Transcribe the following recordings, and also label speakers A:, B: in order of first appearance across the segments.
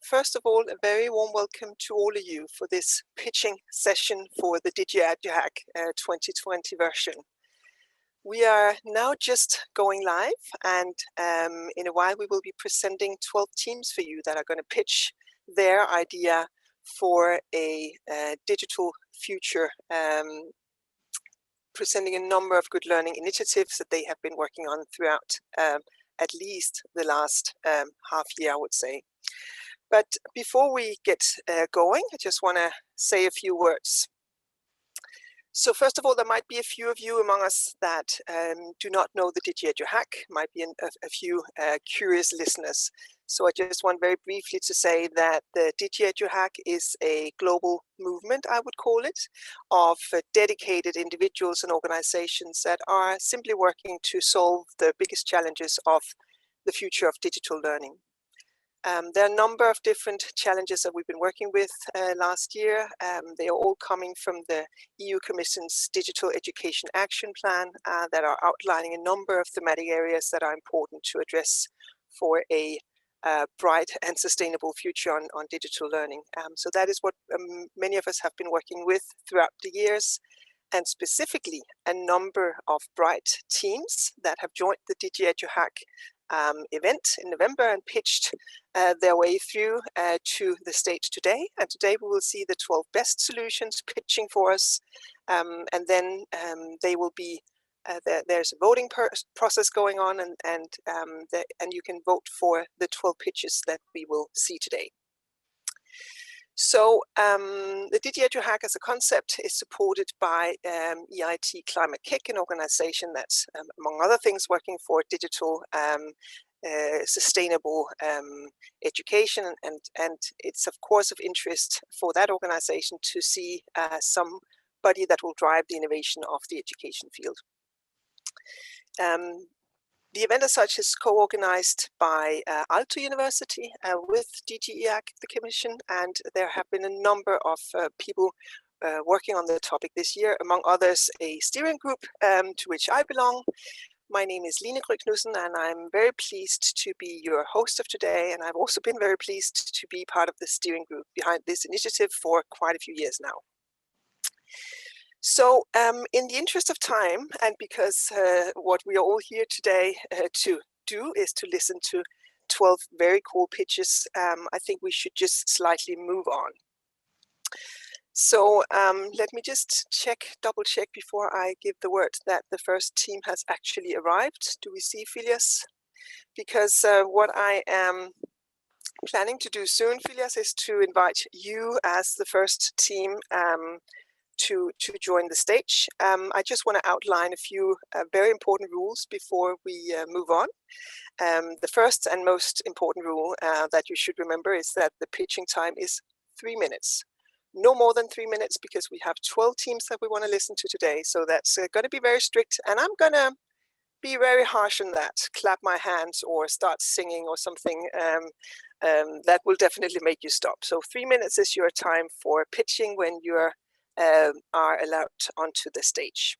A: First of all, a very warm welcome to all of you for this pitching session for the DigiEduHack 2020 version. We are now just going live, and in a while we will be presenting 12 teams for you that are going to pitch their idea for a digital future, presenting a number of good learning initiatives that they have been working on throughout at least the last half year, I would say. But before we get going, I just want to say a few words. So first of all, there might be a few of you among us that do not know the DigiEduHack, might be a few curious listeners. So I just want very briefly to say that the DigiEduHack is a global movement, I would call it, of dedicated individuals and organizations that are simply working to solve the biggest challenges of the future of digital learning. There are a number of different challenges that we've been working with last year. They are all coming from the EU Commission's Digital Education Action Plan that are outlining a number of thematic areas that are important to address for a bright and sustainable future on digital learning. So that is what many of us have been working with throughout the years, and specifically a number of bright teams that have joined the DigiEduHack event in November and pitched their way through to the stage today. And today we will see the 12 best solutions pitching for us, and then they will be there's a voting process going on, and you can vote for the 12 pitches that we will see today. So the DigiEduHack as a concept is supported by EIT Climate Kick, an organization that's, among other things, working for digital sustainable education. And it's, of course, of interest for that organization to see somebody that will drive the innovation of the education field. The event as such is co-organized by Aalto University with DigiEduHack, the Commission, and there have been a number of people working on the topic this year, among others a steering group to which I belong. My name is Line Knudsen, and I'm very pleased to be your host of today, and I've also been very pleased to be part of the steering group behind this initiative for quite a few years now. So in the interest of time, and because what we are all here today to do is to listen to 12 very cool pitches, I think we should just slightly move on. So let me just double check before I give the word that the first team has actually arrived. Do we see Philias? Because what I am planning to do soon, Philias, is to invite you as the first team to join the stage. I just want to outline a few very important rules before we move on. The first and most important rule that you should remember is that the pitching time is 3 minutes. No more than 3 minutes, because we have 12 teams that we want to listen to today. So that's going to be very strict, and I'm going to be very harsh on that. Clap my hands or start singing or something. That will definitely make you stop. So 3 minutes is your time for pitching when you're are allowed onto the stage.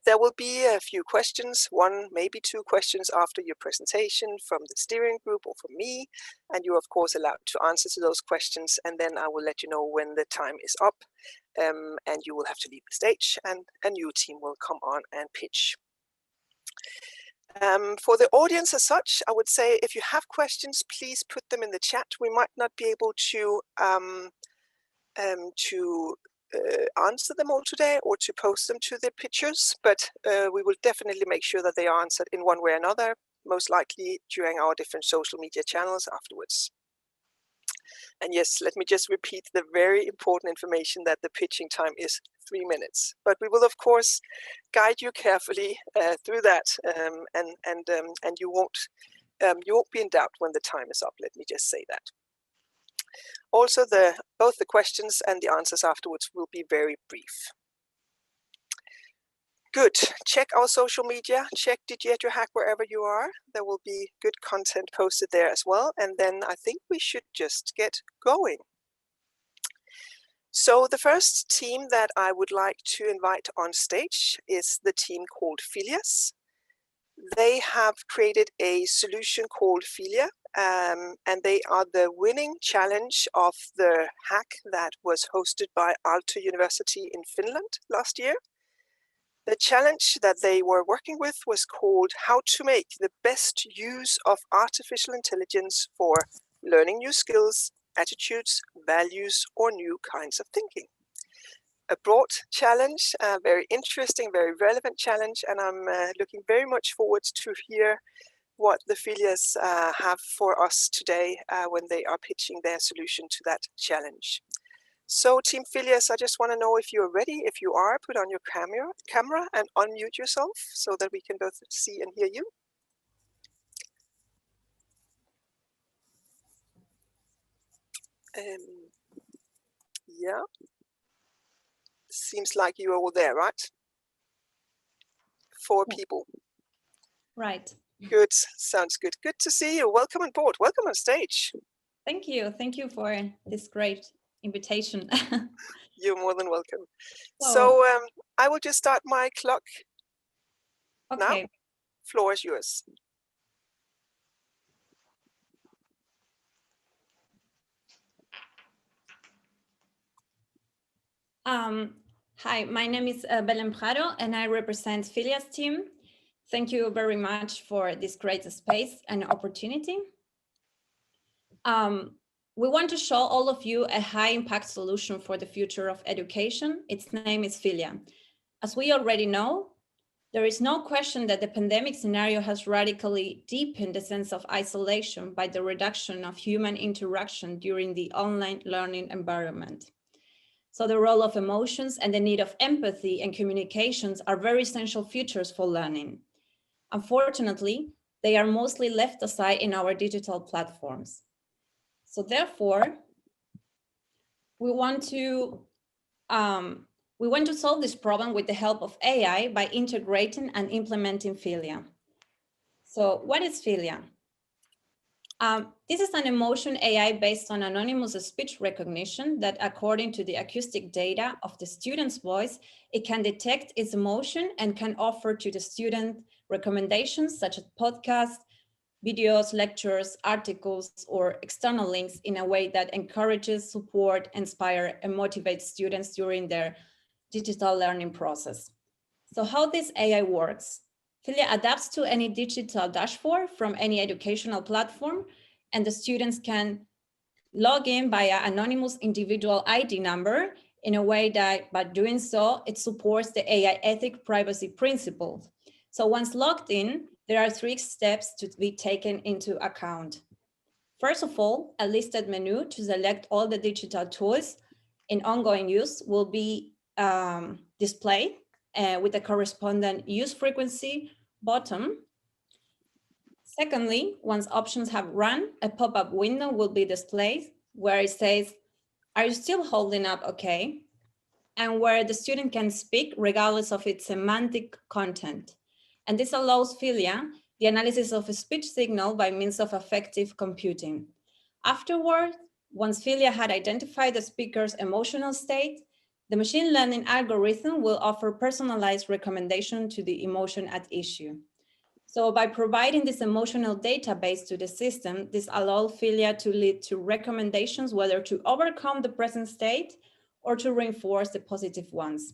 A: There will be a few questions, one, maybe two questions after your presentation from the steering group or from me, and you're of course allowed to answer to those questions, and then I will let you know when the time is up, and you will have to leave the stage, and a new team will come on and pitch. For the audience as such, I would say if you have questions, please put them in the chat. We might not be able to answer them all today or to post them to the pitchers, but we will definitely make sure that they are answered in one way or another, most likely during our different social media channels afterwards. And yes, let me just repeat the very important information that the pitching time is 3 minutes. But we will, of course, guide you carefully through that, and you won't be in doubt when the time is up. Let me just say that. Also, both the questions and the answers afterwards will be very brief. Good. Check our social media. Check DigiEduHack wherever you are. There will be good content posted there as well. And then I think we should just get going. So the first team that I would like to invite on stage is the team called Philias. They have created a solution called Philia, and they are the winning challenge of the hack that was hosted by Aalto University in Finland last year. The challenge that they were working with was called How to Make the Best Use of Artificial Intelligence for Learning New Skills, Attitudes, Values, or New Kinds of Thinking. A broad challenge, very interesting, very relevant challenge, and I'm looking very much forward to hear what the Philias have for us today when they are pitching their solution to that challenge. So Team Philias, I just want to know if you're ready. If you are, put on your camera and unmute yourself so that we can both see and hear you. Yeah, seems like you are all there, right? 4 people.
B: Right.
A: Good, sounds good. Good to see you. Welcome on board. Welcome on stage.
B: Thank you. Thank you for this great invitation.
A: You're more than welcome. So I will just start my clock now. Floor is yours.
B: Hi, my name is Belén Prado and I represent Philias team. Thank you very much for this great space and opportunity. We want to show all of you a high impact solution for the future of education. Its name is Philia. As we already know, there is no question that the pandemic scenario has radically deepened the sense of isolation by the reduction of human interaction during the online learning environment. So the role of emotions and the need of empathy and communications are very essential features for learning. Unfortunately, they are mostly left aside in our digital platforms. So therefore, we want to solve this problem with the help of AI by integrating and implementing Philia. So what is Philia? This is an emotion AI based on anonymous speech recognition that, according to the acoustic data of the student's voice, it can detect its emotion and can offer to the student recommendations such as podcasts, videos, lectures, articles, or external links in a way that encourages, support, inspire, and motivates students during their digital learning process. So how this AI works? Philia adapts to any digital dashboard from any educational platform, and the students can log in via anonymous individual ID number in a way that, by doing so, it supports the AI ethic privacy principles. So once logged in, there are 3 steps to be taken into account. First of all, a listed menu to select all the digital tools in ongoing use will be displayed with the corresponding use frequency button. Secondly, once options have run, a pop-up window will be displayed where it says, "Are you still holding up okay?" and where the student can speak regardless of its semantic content. And this allows Philia the analysis of a speech signal by means of affective computing. Afterward, once Philia had identified the speaker's emotional state, the machine learning algorithm will offer personalized recommendation to the emotion at issue. So by providing this emotional database to the system, this allows Philia to lead to recommendations whether to overcome the present state or to reinforce the positive ones.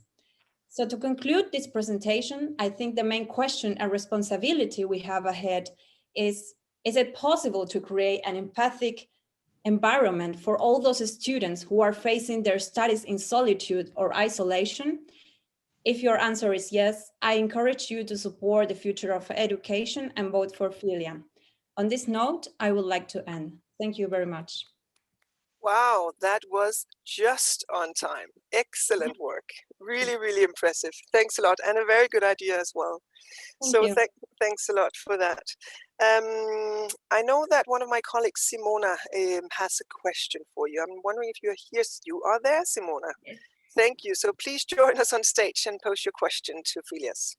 B: So to conclude this presentation, I think the main question and responsibility we have ahead is it possible to create an empathic environment for all those students who are facing their studies in solitude or isolation? If your answer is yes, I encourage you to support the future of education and vote for Philia. On this note, I would like to end. Thank you very much.
A: Wow, that was just on time. Excellent work. Really, really impressive. Thanks a lot. And a very good idea as well. Thanks a lot for that. I know that one of my colleagues, Simona, has a question for you. I'm wondering if you're here. You are there, Simona? Yes. Thank you. So please join us on stage and post your question to Philias.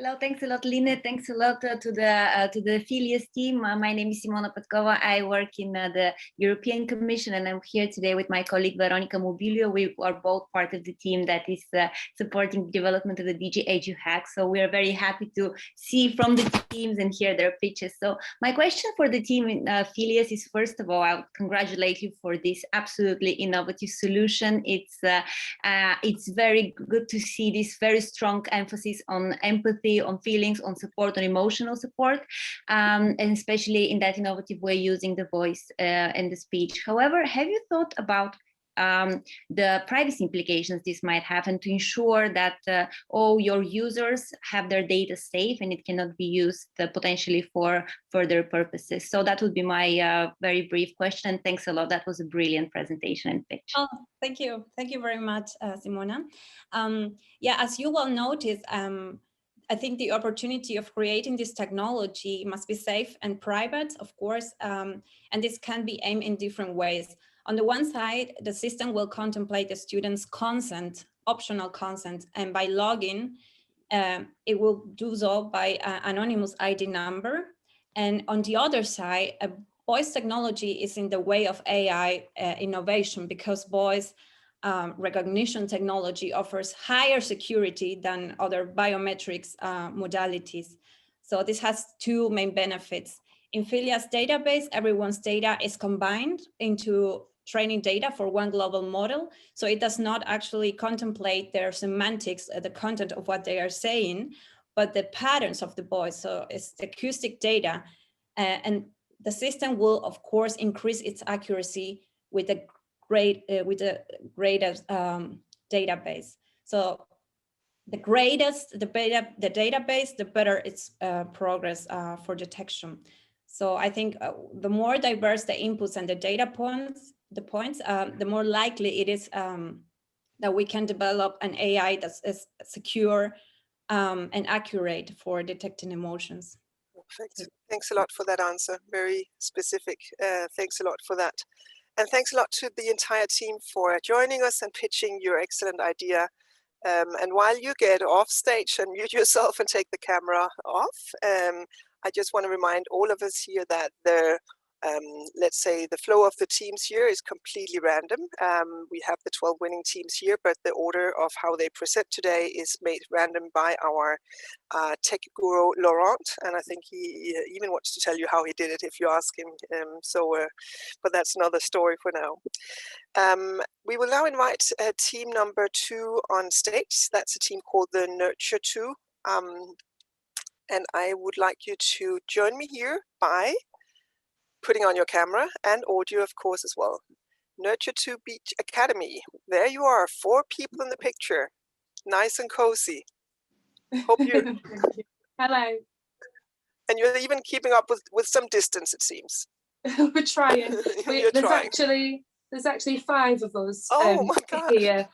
C: Hello, thanks a lot, Line. Thanks a lot to the Philias team. My name is Simona Petkova. I work in the European Commission, and I'm here today with my colleague Veronica Mobilio. We are both part of the team that is supporting the development of the DigiEduHack. So we are very happy to see from the teams and hear their pitches. So my question for the team in Philias is, first of all, I would congratulate you for this absolutely innovative solution. It's very good to see this very strong emphasis on empathy, on feelings, on support, on emotional support, and especially in that innovative way using the voice and the speech. However, have you thought about the privacy implications this might have, and to ensure that all your users have their data safe and it cannot be used potentially for further purposes? So that would be my very brief question. Thanks a lot. That was a brilliant presentation and pitch.
B: Oh, thank you. Thank you very much, Simona. Yeah, as you will notice, I think the opportunity of creating this technology must be safe and private, of course, and this can be aimed in different ways. On the one side, the system will contemplate the student's consent, optional consent, and by login, it will do so by anonymous ID number. And on the other side, voice technology is in the way of AI innovation, because voice recognition technology offers higher security than other biometrics modalities. So this has two main benefits. In Philias database, everyone's data is combined into training data for one global model. So it does not actually contemplate their semantics, the content of what they are saying, but the patterns of the voice. So it's the acoustic data. And the system will, of course, increase its accuracy with the greatest database. So the greatest the database, the better its progress for detection. So I think the more diverse the inputs and the data points, the more likely it is that we can develop an AI that is secure and accurate for detecting emotions.
A: Perfect. Thanks a lot for that answer. Very specific. Thanks a lot for that. And thanks a lot to the entire team for joining us and pitching your excellent idea. And while you get off stage and mute yourself and take the camera off, I just want to remind all of us here that the let's say the flow of the teams here is completely random. We have the 12 winning teams here, but the order of how they present today is made random by our tech guru Laurent, and I think he even wants to tell you how he did it if you ask him. But that's another story for now. We will now invite team number 2 on stage. That's a team called the Nurture 2, and I would like you to join me here by putting on your camera and audio, of course, as well. Nurture 2 Beetch Academy. There you are, 4 people in the picture. Nice and cozy. Hope you.
D: Hello.
A: And you're even keeping up with some distance, it seems.
D: We're trying. There's actually 5 of us
A: my God.
D: here.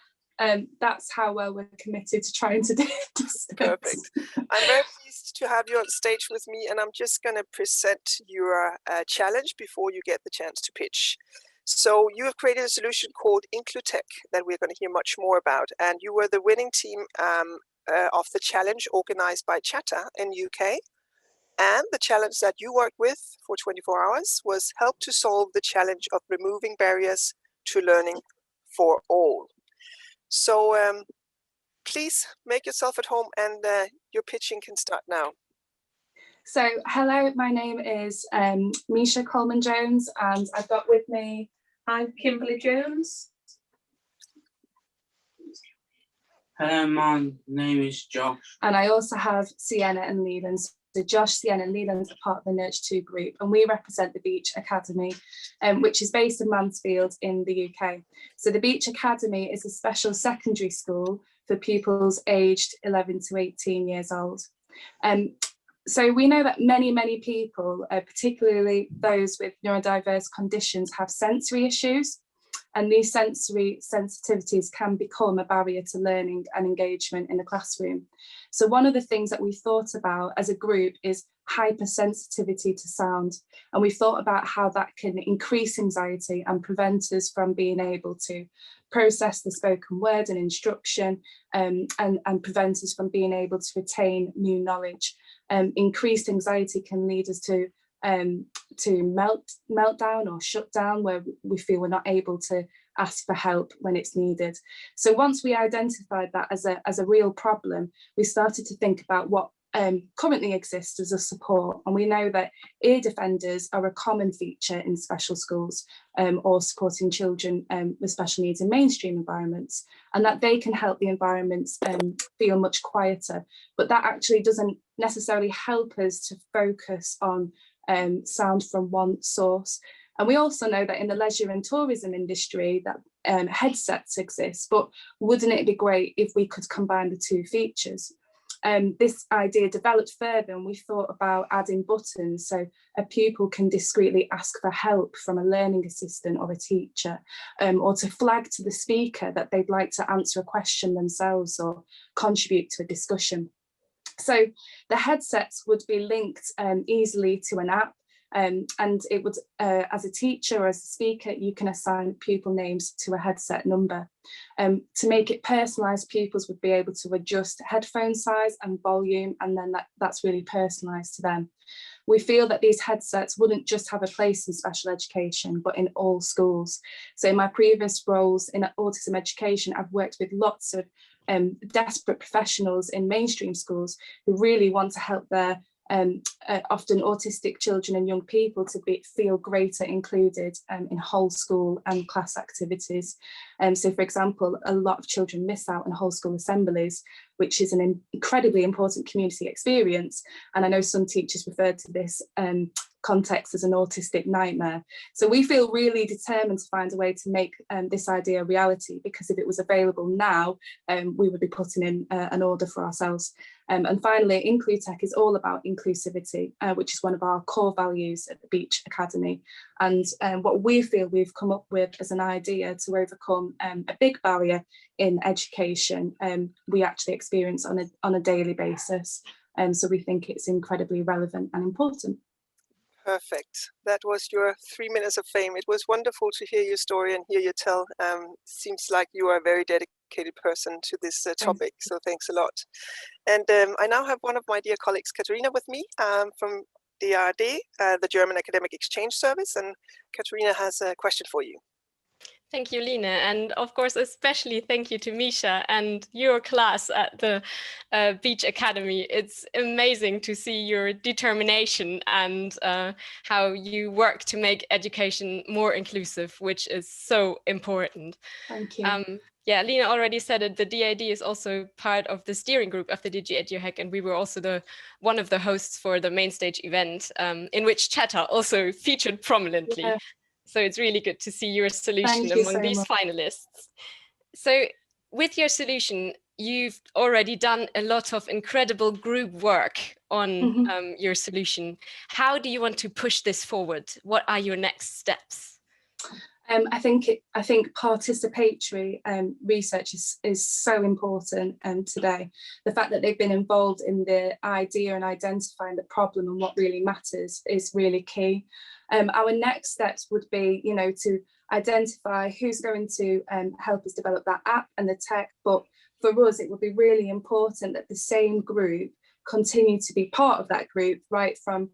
D: That's how well we're committed to trying to do this.
A: Perfect. I'm very pleased to have you on stage with me, and I'm just going to present your challenge before you get the chance to pitch. So you have created a solution called Inclutech that we're going to hear much more about, and you were the winning team of the challenge organized by Chatter in UK. And the challenge that you worked with for 24 hours was help to solve the challenge of removing barriers to learning for all. So please make yourself at home, and your pitching can start now.
D: So hello, my name is Misha Coleman-Jones, and I've got with me, I'm Kimberly Jones.
E: Hello, my name is Josh.
D: And I also have Sienna and Leland. So Josh, Sienna and Leland are part of the Nurture 2 group, and we represent the Beetch Academy, which is based in Mansfield in the UK. So the Beetch Academy is a special secondary school for pupils aged 11 to 18 years old. So we know that many people, particularly those with neurodiverse conditions, have sensory issues, and these sensory sensitivities can become a barrier to learning and engagement in the classroom. So one of the things that we thought about as a group is hypersensitivity to sound. And we thought about how that can increase anxiety and prevent us from being able to process the spoken word and instruction, and prevent us from being able to retain new knowledge. Increased anxiety can lead us to meltdown or shut down, where we feel we're not able to ask for help when it's needed. So once we identified that as a real problem, we started to think about what currently exists as a support. And we know that ear defenders are a common feature in special schools, or supporting children with special needs in mainstream environments, and that they can help the environments feel much quieter. But that actually doesn't necessarily help us to focus on sound from one source. And we also know that in the leisure and tourism industry that headsets exist, but wouldn't it be great if we could combine the two features? This idea developed further, and we thought about adding buttons so a pupil can discreetly ask for help from a learning assistant or a teacher, or to flag to the speaker that they'd like to answer a question themselves or contribute to a discussion. So the headsets would be linked easily to an app, and it would, as a teacher or as a speaker, you can assign pupil names to a headset number. To make it personalised, pupils would be able to adjust headphone size and volume, and then that's really personalised to them. We feel that these headsets wouldn't just have a place in special education, but in all schools. So in my previous roles in autism education, I've worked with lots of desperate professionals in mainstream schools who really want to help their often autistic children and young people to feel greater included in whole school and class activities. So for example, a lot of children miss out on whole school assemblies, which is an incredibly important community experience. And I know some teachers refer to this context as an autistic nightmare. So we feel really determined to find a way to make this idea a reality, because if it was available now, we would be putting in an order for ourselves. And finally, Inclutech is all about inclusivity, which is one of our core values at the Beetch Academy. And what we feel we've come up with as an idea to overcome a big barrier in education, we actually experience on a daily basis. So we think it's incredibly relevant and important.
A: Perfect. That was your 3 minutes of fame. It was wonderful to hear your story and hear you tell. Seems like you are a very dedicated person to this topic, so thanks a lot. And I now have one of my dear colleagues, Katarina, with me from DAAD, the German Academic Exchange Service, and Katarina has a question for you.
F: Thank you, Line, and of course, especially thank you to Misha and your class at the Beetch Academy. It's amazing to see your determination and how you work to make education more inclusive, which is so important.
D: Thank you.
F: Yeah, Lina already said it, the DAD is also part of the steering group of the DigiEduHack, and we were also one of the hosts for the main stage event, in which Chatter also featured prominently. Yeah. So it's really good to see your solution among these finalists. So with your solution, you've already done a lot of incredible group work on your solution. How do you want to push this forward? What are your next steps?
D: I think participatory research is so important today. The fact that they've been involved in the idea and identifying the problem and what really matters is really key. Our next steps would be, to identify who's going to help us develop that app and the tech. But for us, it would be really important that the same group continue to be part of that group, right from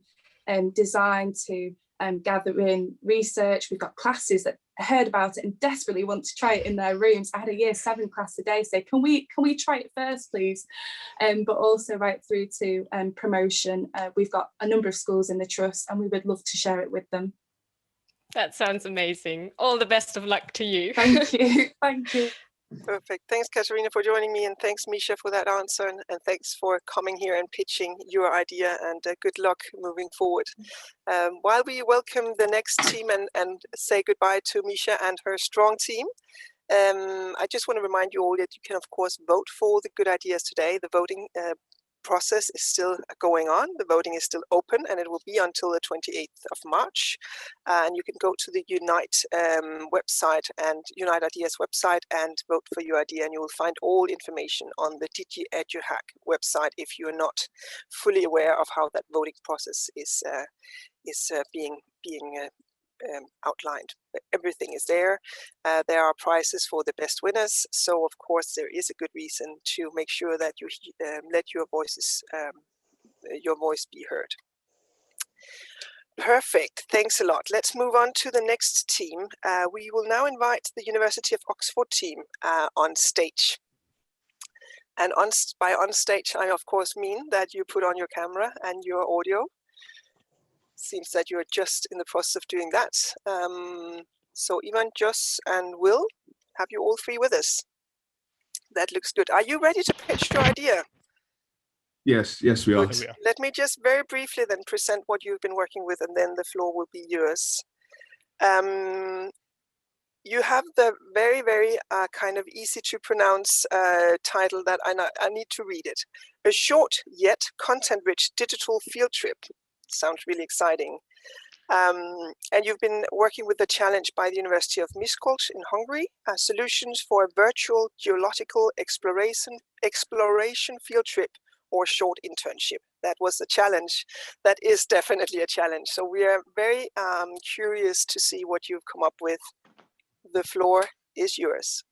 D: design to gathering research. We've got classes that heard about it and desperately want to try it in their rooms. I had a year 7 class today say, can we try it first, please? But also right through to promotion. We've got a number of schools in the trust and we would love to share it with them.
F: That sounds amazing. All the best of luck to you.
D: Thank you. Thank you.
A: Perfect. Thanks, Katarina, for joining me, and thanks, Misha, for that answer, and thanks for coming here and pitching your idea, and good luck moving forward. While we welcome the next team and say goodbye to Misha and her strong team, I just want to remind you all that you can, of course, vote for the good ideas today. The voting process is still going on. The voting is still open, and it will be until the 28th of March. And you can go to the Unite website and Unite Ideas website and vote for your idea, and you will find all information on the DigiEduHack website if you are not fully aware of how that voting process is being outlined. Everything is there. There are prizes for the best winners. So of course there is a good reason to make sure that you let your voice be heard. Perfect. Thanks a lot. Let's move on to the next team. We will now invite the University of Oxford team on stage. And by on stage, I of course mean that you put on your camera and your audio. Seems that you're just in the process of doing that. So Ivan, Joss, and Will, have you all three with us? That looks good. Are you ready to pitch your idea?
G: Yes, we are.
A: Let me just very briefly then present what you've been working with, and then the floor will be yours. You have the very, very kind of easy to pronounce title that I need to read it. A short yet content-rich digital field trip. Sounds really exciting. And you've been working with the challenge by the University of Miskolc in Hungary, solutions for a virtual geological exploration field trip or short internship. That was a challenge. That is definitely a challenge. So we are very curious to see what you've come up with. The floor is yours.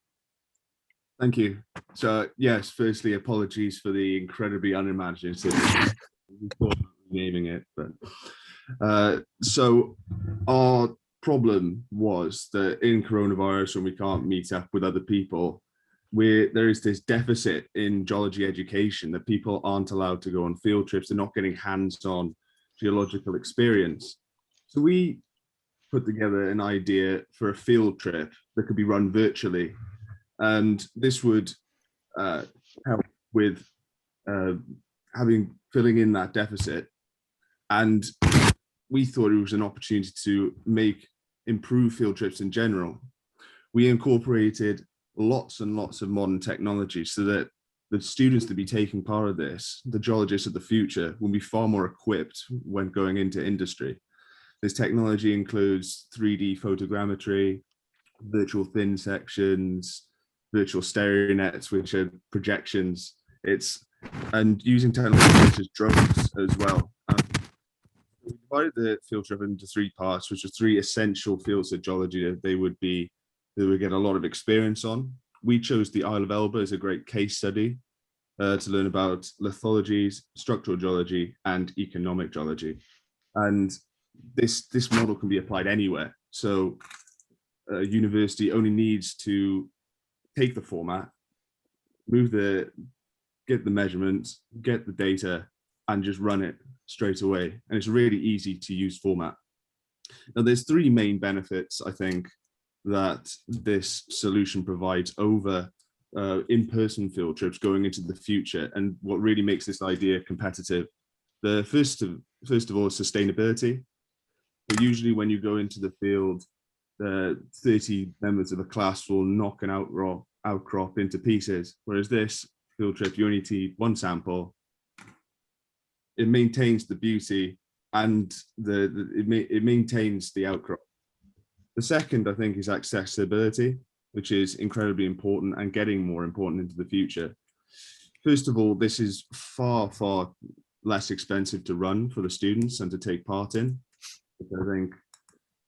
G: Thank you. So yes, firstly, apologies for the incredibly unimaginative naming it, but so our problem was that in coronavirus, when we can't meet up with other people, there is this deficit in geology education that people aren't allowed to go on field trips. They're not getting hands-on geological experience. So we put together an idea for a field trip that could be run virtually, and this would help with filling in that deficit. And we thought it was an opportunity to improve field trips in general. We incorporated lots and lots of modern technology so that the students that be taking part of this, the geologists of the future, will be far more equipped when going into industry. This technology includes 3D photogrammetry, virtual thin sections, virtual stereo nets, which are projections. And using technology such as drones as well. We divided the field trip into 3 parts, which are 3 essential fields of geology that they would get a lot of experience on. We chose the Isle of Elba as a great case study to learn about lithologies, structural geology, and economic geology. And this model can be applied anywhere. So a university only needs to take the format, get the measurements, get the data, and just run it straight away. And it's a really easy to use format. Now, there's 3 main benefits, I think, that this solution provides over in-person field trips going into the future, and what really makes this idea competitive. The first of all is sustainability. But usually when you go into the field, 30 members of a class will knock an outcrop into pieces, whereas this field trip, you only need 1 sample. It maintains the beauty and it maintains the outcrop. The second, I think, is accessibility, which is incredibly important and getting more important into the future. First of all, this is far, far less expensive to run for the students and to take part in, which I think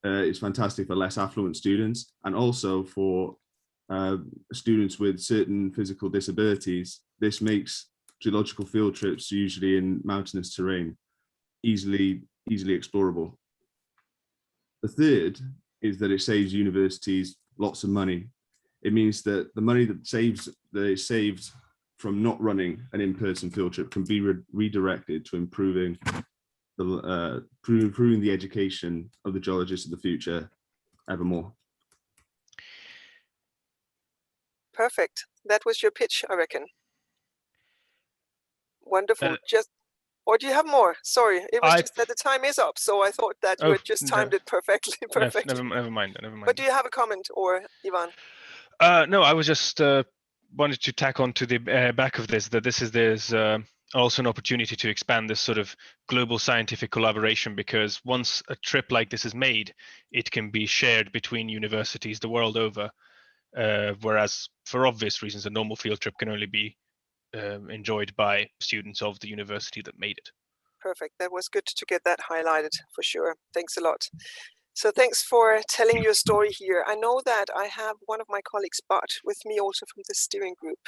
G: is fantastic for less affluent students, and also for students with certain physical disabilities. This makes geological field trips, usually in mountainous terrain, easily explorable. The third is that it saves universities lots of money. It means that the money that is saved from not running an in-person field trip can be redirected to improving the education of the geologists of the future evermore.
A: Perfect. That was your pitch, I reckon. Wonderful. Or do you have more? Sorry, it was just that the time is up, so I thought that you had just timed it perfectly.
H: Never mind.
A: But do you have a comment, or Ivan?
H: No, I was just wanted to tack on to the back of this, that this is also an opportunity to expand this sort of global scientific collaboration, because once a trip like this is made, it can be shared between universities the world over, whereas for obvious reasons a normal field trip can only be enjoyed by students of the university that made it.
A: Perfect. That was good to get that highlighted for sure. Thanks a lot. So thanks for telling your story here. I know that I have one of my colleagues, Bart, with me also from the steering group.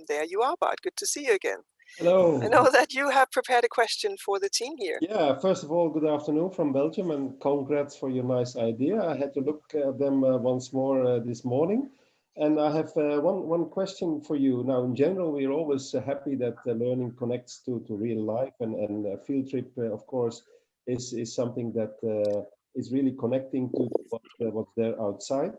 A: There you are, Bart. Good to see you again.
I: Hello.
A: I know that you have prepared a question for the team here.
I: Yeah, first of all, good afternoon from Belgium, and congrats for your nice idea. I had to look at them once more this morning. And I have one question for you. Now, in general, we're always happy that learning connects to real life, and a field trip, of course, is something that is really connecting to what's there outside.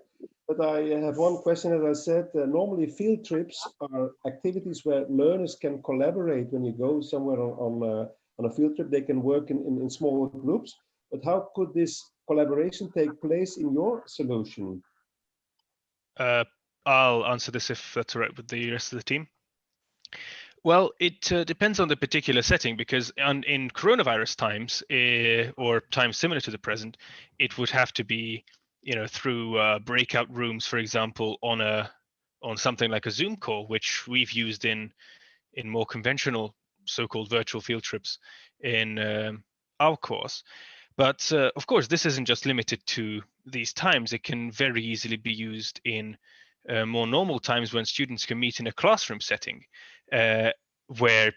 I: But I have one question. As I said, normally field trips are activities where learners can collaborate. When you go somewhere on a field trip, they can work in small groups. But how could this collaboration take place in your solution?
H: I'll answer this if that's all right with the rest of the team. Well, it depends on the particular setting, because in coronavirus times, or times similar to the present, it would have to be, through breakout rooms, for example, on something like a Zoom call, which we've used in more conventional so-called virtual field trips in our course. But of course, this isn't just limited to these times. It can very easily be used in more normal times when students can meet in a classroom setting, where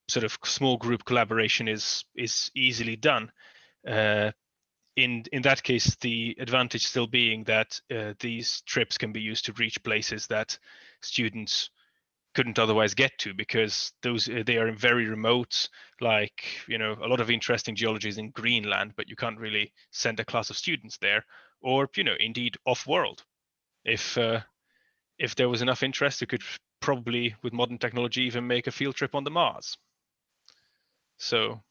H: sort of small group collaboration is easily done. In that case, the advantage still being that these trips can be used to reach places that students couldn't otherwise get to, because they are very remote, like a lot of interesting geologies in Greenland, but you can't really send a class of students there, or indeed off-world. If there was enough interest, you could probably, with modern technology, even make a field trip on the Mars. So.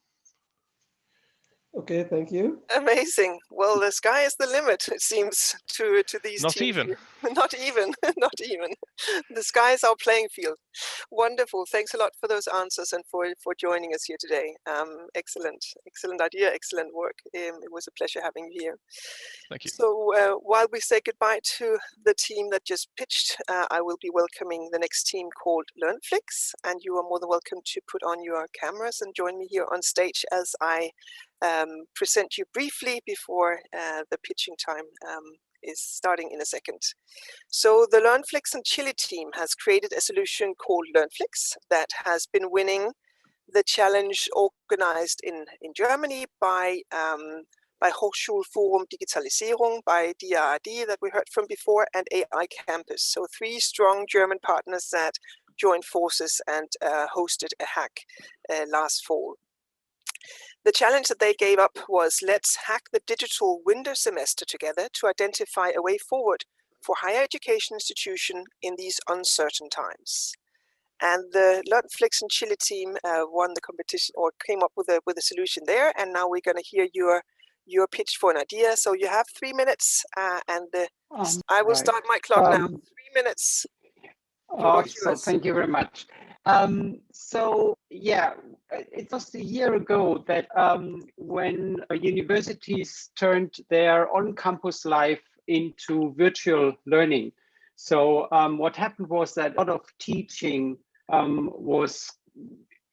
I: Okay, thank you.
A: Amazing. Well, the sky is the limit, it seems, to these
H: Not
A: teams
H: even.
A: here. Not even. Not even. The sky is our playing field. Wonderful. Thanks a lot for those answers and for joining us here today. Excellent idea. Excellent work. It was a pleasure having you here.
H: Thank you.
A: So while we say goodbye to the team that just pitched, I will be welcoming the next team called Learnflix, and you are more than welcome to put on your cameras and join me here on stage as I present you briefly before the pitching time is starting in a second. So the Learnflix and Chile team has created a solution called Learnflix that has been winning the challenge organized in Germany by Hochschulforum Digitalisierung, by DAAD that we heard from before, and AI Campus. So 3 strong German partners that joined forces and hosted a hack last fall. The challenge that they gave up was, let's hack the digital winter semester together to identify a way forward for higher education institution in these uncertain times. And the Learnflix and Chile team won the competition, or came up with a solution there. And now we're going to hear your pitch for an idea. So you have 3 minutes, and I will start my clock now. 3 minutes.
J: So thank you very much. So yeah, it was a year ago that when universities turned their on-campus life into virtual learning. So what happened was that a lot of teaching was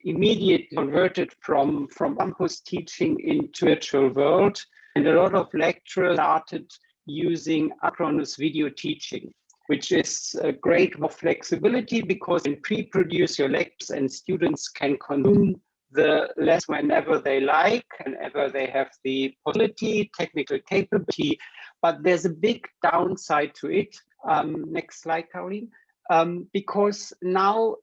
J: immediately converted from campus teaching into virtual world, and a lot of lecturers started using asynchronous video teaching, which is great for flexibility, because you can pre-produce your lectures and students can consume the lesson whenever they like, whenever they have the possibility, technical capability. But there's a big downside to it. Next slide, Caroline. Because now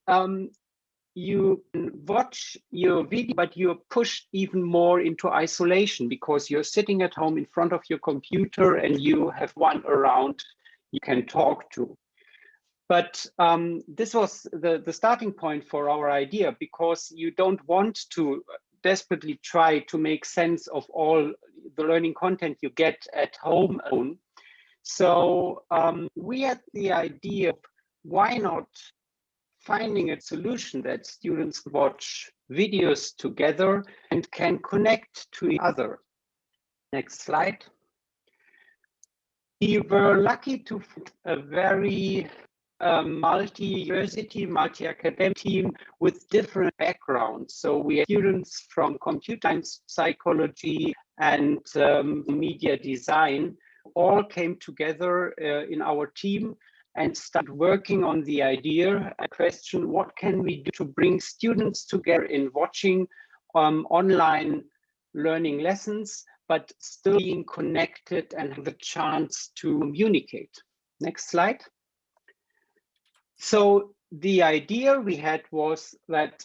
J: you can watch your video, but you're pushed even more into isolation, because you're sitting at home in front of your computer and you have one around you can talk to. But this was the starting point for our idea, because you don't want to desperately try to make sense of all the learning content you get at home alone. So we had the idea of, why not finding a solution that students watch videos together and can connect to each other. Next slide. We were lucky to find a very multi-university, multi-academic team with different backgrounds. So we have students from computer science, psychology, and media design all came together in our team and started working on the idea and question, what can we do to bring students together in watching online learning lessons, but still being connected and have the chance to communicate. Next slide. So the idea we had was that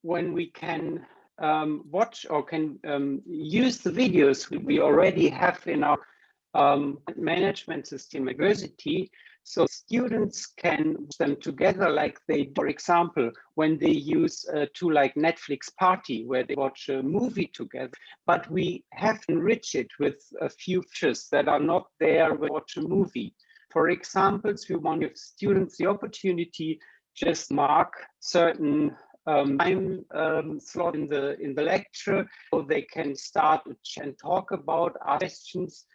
J: when we can watch or can use the videos we already have in our management system at university, so students can watch them together like they do, for example, when they use a tool like Netflix Party, where they watch a movie together. But we have to enrich it with a few features that are not there when we watch a movie. For example, we want to give students the opportunity just mark certain time slot in the lecture, so they can start and talk about our questions.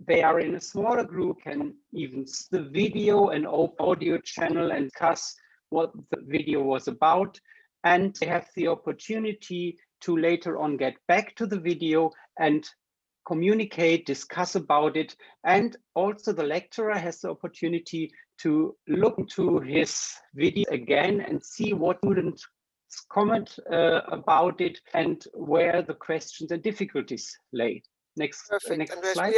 J: They are in a smaller group, can even see the video and open audio channel and discuss what the video was about. And they have the opportunity to later on get back to the video and communicate, discuss about it. And also the lecturer has the opportunity to look into his video again and see what students comment about it and where the questions and difficulties lay. Next,
A: Perfect,
J: next
A: Andreas.
J: slide.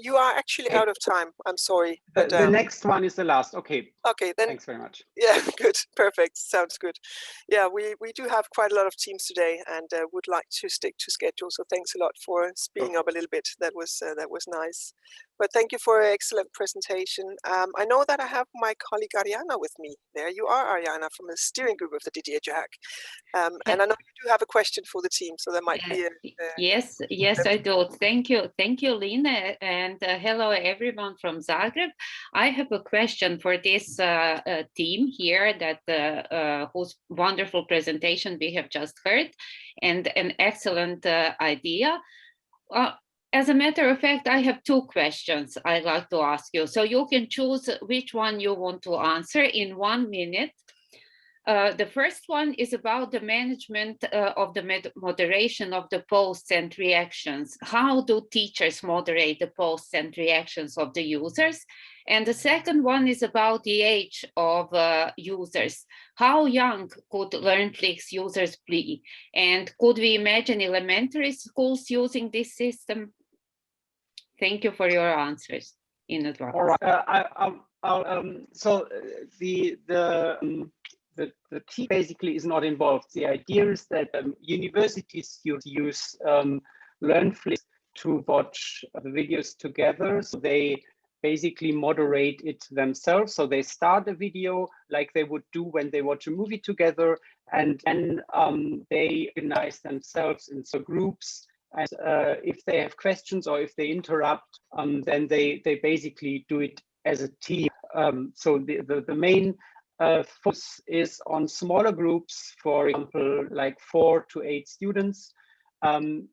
A: You are actually out of time. I'm sorry. But,
J: the next one is the last. Okay.
A: Okay, then.
J: Thanks very much.
A: Yeah, good, perfect. Sounds good. Yeah, we do have quite a lot of teams today, and would like to stick to schedule. So thanks a lot for speeding up a little bit. That was nice. But thank you for an excellent presentation. I know that I have my colleague Ariana with me. There you are, Ariana, from the steering group of the DigiEduHack. And I know you do have a question for the team, so there might be a...
K: Yes, I do. Thank you, Lynn, and hello everyone from Zagreb. I have a question for this team here that whose wonderful presentation we have just heard, and an excellent idea. As a matter of fact, I have two questions I'd like to ask you. So you can choose which one you want to answer in 1 minute. The first one is about the management of the moderation of the posts and reactions. How do teachers moderate the posts and reactions of the users? And the second one is about the age of users. How young could Learnflix users be? And could we imagine elementary schools using this system? Thank you for your answers in advance.
J: All right. So the team basically is not involved. The idea is that universities use Learnflix to watch the videos together. So they basically moderate it themselves. So they start a video like they would do when they watch a movie together, and then they organize themselves into groups. And if they have questions or if they interrupt, then they basically do it as a team. So the main focus is on smaller groups, for example, like 4 to 8 students, so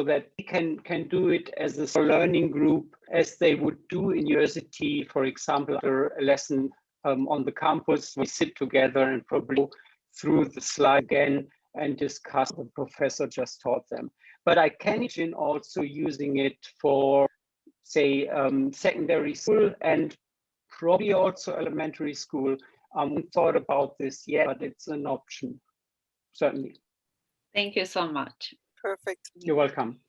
J: that they can do it as a learning group as they would do in university. For example, after a lesson on the campus, we sit together and probably go through the slide again and discuss what the professor just taught them. But I can imagine also using it for, say, secondary school and probably also elementary school. We thought about this yet, but it's an option, certainly.
K: Thank you so much.
A: Perfect.
J: You're welcome.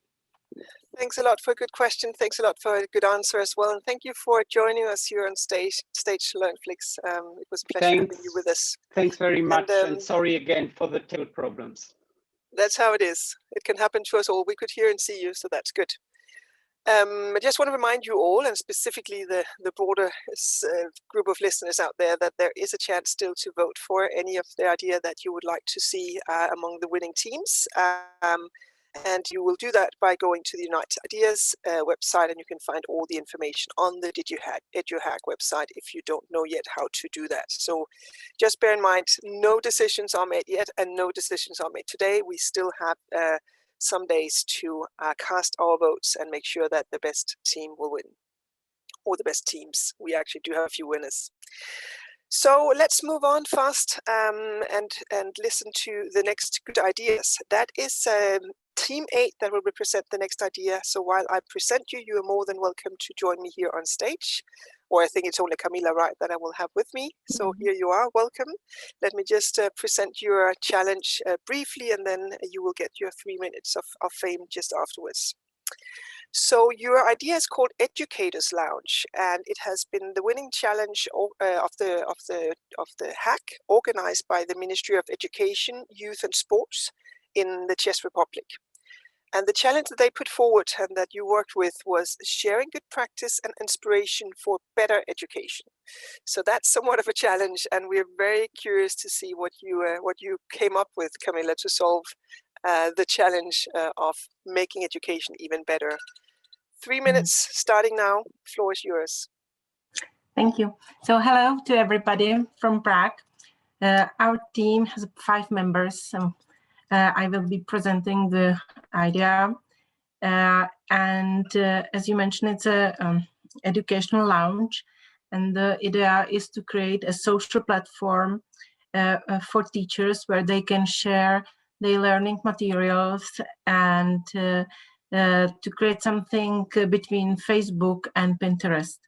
A: Thanks a lot for a good question. Thanks a lot for a good answer as well. And thank you for joining us here on stage Learnflix. It was a pleasure having you with us.
J: Thanks very much. And sorry again for the technical problems.
A: That's how it is. It can happen to us all. We could hear and see you, so that's good. I just want to remind you all, and specifically the broader group of listeners out there, that there is a chance still to vote for any of the idea that you would like to see among the winning teams. And you will do that by going to the United Ideas website, and you can find all the information on the DigiEduHack website if you don't know yet how to do that. So just bear in mind, no decisions are made yet, and no decisions are made today. We still have some days to cast our votes and make sure that the best team will win, or the best teams. We actually do have a few winners. So let's move on fast and listen to the next good ideas. That is Team 8 that will represent the next idea. So while I present you, you are more than welcome to join me here on stage. Or I think it's only Camilla, right, that I will have with me. So here you are, welcome. Let me just present your challenge briefly, and then you will get your 3 minutes of fame just afterwards. So your idea is called Educators Lounge, and it has been the winning challenge of the hack organized by the Ministry of Education, Youth and Sports in the Czech Republic. And the challenge that they put forward and that you worked with was sharing good practice and inspiration for better education. So that's somewhat of a challenge, and we're very curious to see what you came up with, Camilla, to solve the challenge of making education even better. 3 minutes starting now. Floor is yours.
L: Thank you. So hello to everybody from Prague. Our team has 5 members. I will be presenting the idea. As you mentioned, it's a educational lounge. And the idea is to create a social platform for teachers where they can share their learning materials and to create something between Facebook and Pinterest.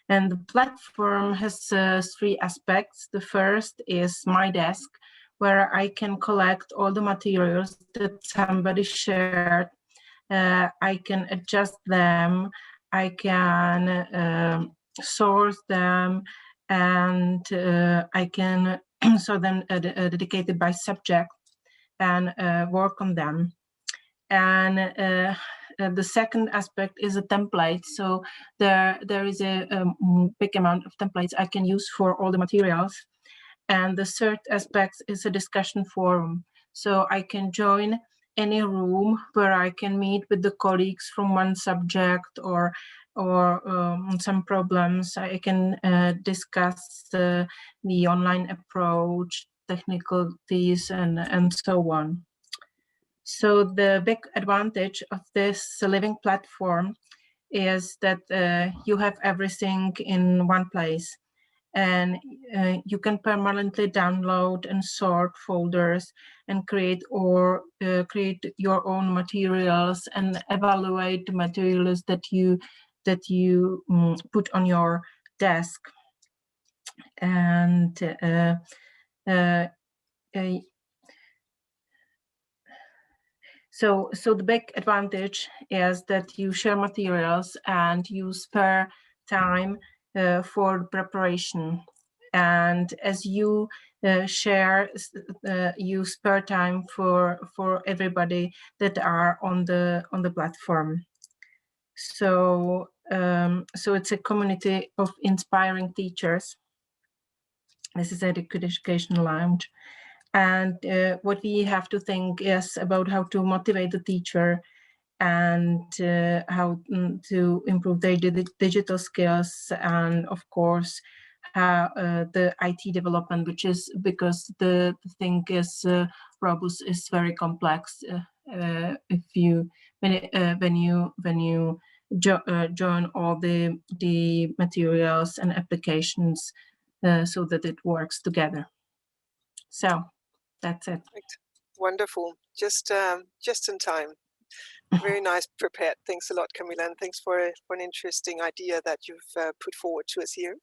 L: And the platform has 3 aspects. The first is my desk, where I can collect all the materials that somebody shared. I can adjust them, I can source them, and I can sort them dedicated by subject and work on them. And the second aspect is a template. So there is a big amount of templates I can use for all the materials. And the third aspect is a discussion forum. So I can join any room where I can meet with the colleagues from one subject or some problems. I can discuss the online approach, technicalities, and so on. So the big advantage of this living platform is that you have everything in one place, and you can permanently download and sort folders and create your own materials and evaluate the materials that you put on your desk. And So the big advantage is that you share materials and you spare time for preparation. And as you share, you spare time for everybody that are on the platform. So it's a community of inspiring teachers. This is Education Lounge. And what we have to think is about how to motivate the teacher and how to improve their digital skills, and of course the IT development, which is because the thing is robust, is very complex. When you join all the materials and applications so that it works together. So that's it.
A: Wonderful. Just in time. Very nice prepared. Thanks a lot, Camilla, and thanks for an interesting idea that you've put forward to us here.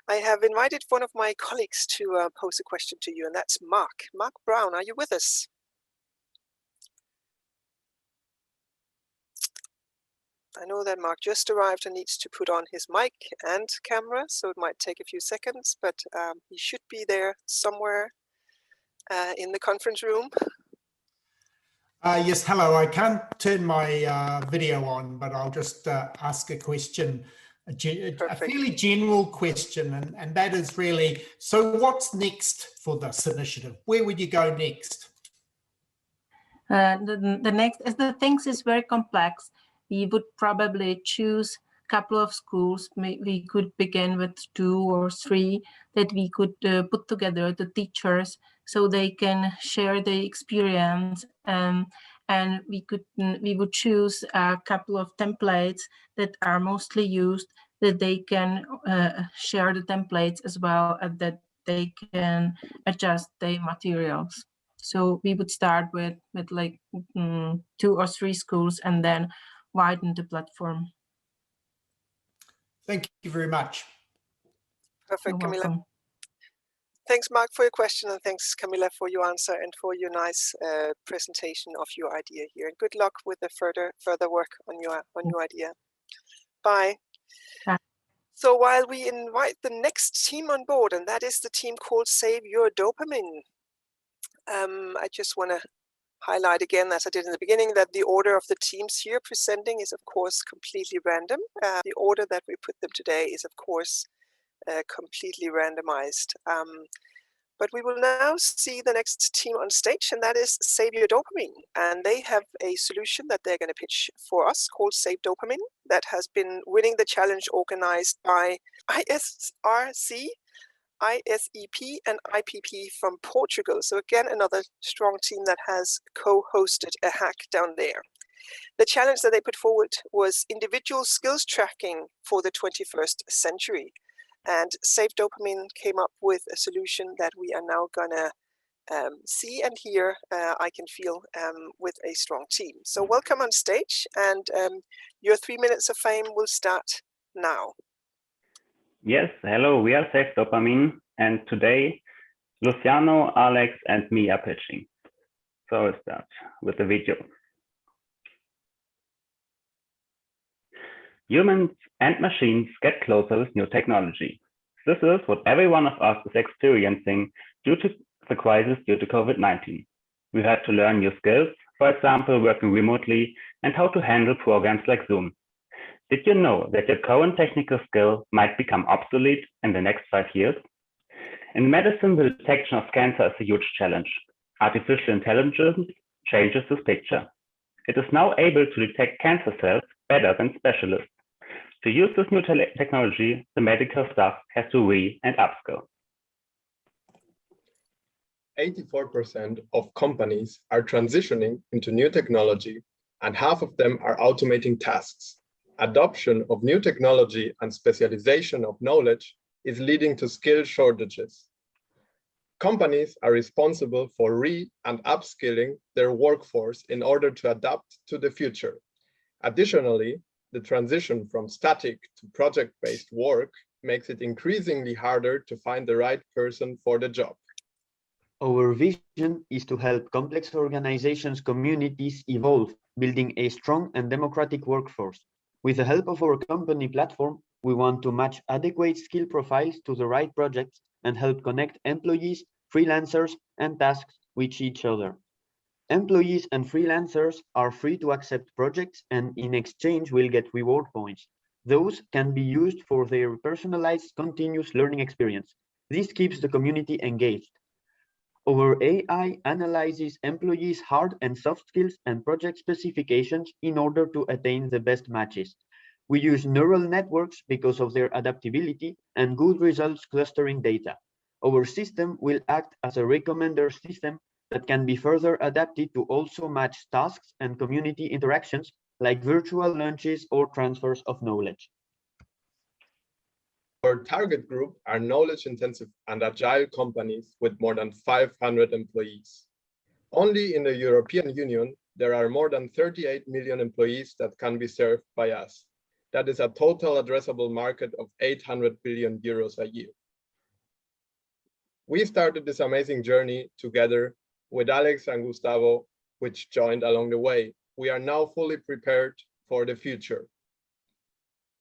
A: I have invited one of my colleagues to pose a question to you, and that's Mark. Mark Brown, are you with us? I know that Mark just arrived and needs to put on his mic and camera, so it might take a few seconds, but he should be there somewhere in the conference room.
M: Yes, hello. I can't turn my video on, but I'll just ask a question, a fairly general question, and that is really, so what's next for this initiative? Where would you go next?
L: The next, as the things is very complex, we would probably choose a couple of schools. We could begin with 2 or 3 that we could put together, the teachers, so they can share the experience. And we would choose a couple of templates that are mostly used, that they can share the templates as well, and that they can adjust the materials. So we would start with like 2 or 3 schools and then widen the platform.
M: Thank you very much.
A: Perfect,
L: You're
A: Camilla.
L: welcome.
A: Thanks, Mark, for your question, and thanks, Camilla, for your answer and for your nice presentation of your idea here. And good luck with the further work on your idea. Bye.
L: Bye.
A: So while we invite the next team on board, and that is the team called SaveYour Dopamine, I just want to highlight again, as I did in the beginning, that the order of the teams here presenting is, of course, completely random. The order that we put them today is, of course, completely randomized. But we will now see the next team on stage, and that is SaveYour Dopamine. And they have a solution that they're going to pitch for us called SaveDopamine that has been winning the challenge organized by ISRC, ISEP, and IPP from Portugal. So again, another strong team that has co-hosted a hack down there. The challenge that they put forward was individual skills tracking for the 21st century. And SaveDopamine came up with a solution that we are now gonna see and hear, I can feel, with a strong team. So welcome on stage, and your 3 minutes of fame will start now.
N: Yes, hello, we are SaveDopamine, and today Luciano, Alex, and me are pitching. So let's start with the video. Humans and machines get closer with new technology. This is what every one of us is experiencing due to the crisis due to COVID-19. We had to learn new skills, for example, working remotely, and how to handle programs like Zoom. Did you know that your current technical skill might become obsolete in the next 5 years? In medicine, the detection of cancer is a huge challenge. Artificial intelligence changes this picture. It is now able to detect cancer cells better than specialists. To use this new technology, the medical staff has to and upskill.
O: 84% of companies are transitioning into new technology, and half of them are automating tasks. Adoption of new technology and specialization of knowledge is leading to skill shortages. Companies are responsible for and upskilling their workforce in order to adapt to the future. Additionally, the transition from static to project-based work makes it increasingly harder to find the right person for the job.
P: Our vision is to help complex organizations' communities evolve, building a strong and democratic workforce. With the help of our company platform, we want to match adequate skill profiles to the right projects and help connect employees, freelancers, and tasks with each other. Employees and freelancers are free to accept projects and in exchange will get reward points. Those can be used for their personalized continuous learning experience. This keeps the community engaged. Our AI analyzes employees' hard and soft skills and project specifications in order to attain the best matches. We use neural networks because of their adaptability and good results clustering data. Our system will act as a recommender system that can be further adapted to also match tasks and community interactions like virtual lunches or transfers of knowledge.
O: Our target group are knowledge-intensive and agile companies with more than 500 employees. Only in the European Union, there are more than 38 million employees that can be served by us. That is a total addressable market of 800 billion euros a year. We started this amazing journey together with Alex and Gustavo, which joined along the way. We are now fully prepared for the future.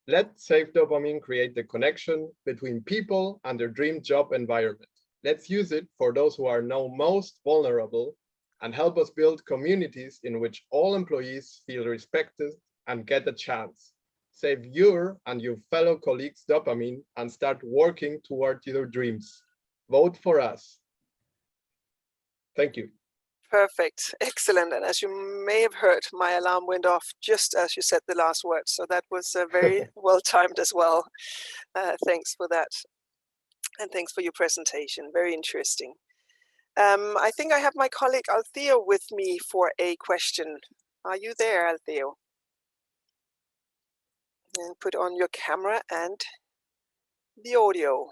O: Let SaveDopamine create the connection between people and their dream job environment. Let's use it for those who are now most vulnerable and help us build communities in which all employees feel respected and get a chance. Save your and your fellow colleagues' dopamine and start working toward your dreams. Vote for us. Thank you.
A: Perfect, excellent. And as you may have heard, my alarm went off just as you said the last word. So that was very well timed as well. Thanks for that. And thanks for your presentation, very interesting. I think I have my colleague Altheo with me for a question. Are you there, Altheo? And put on your camera and the audio.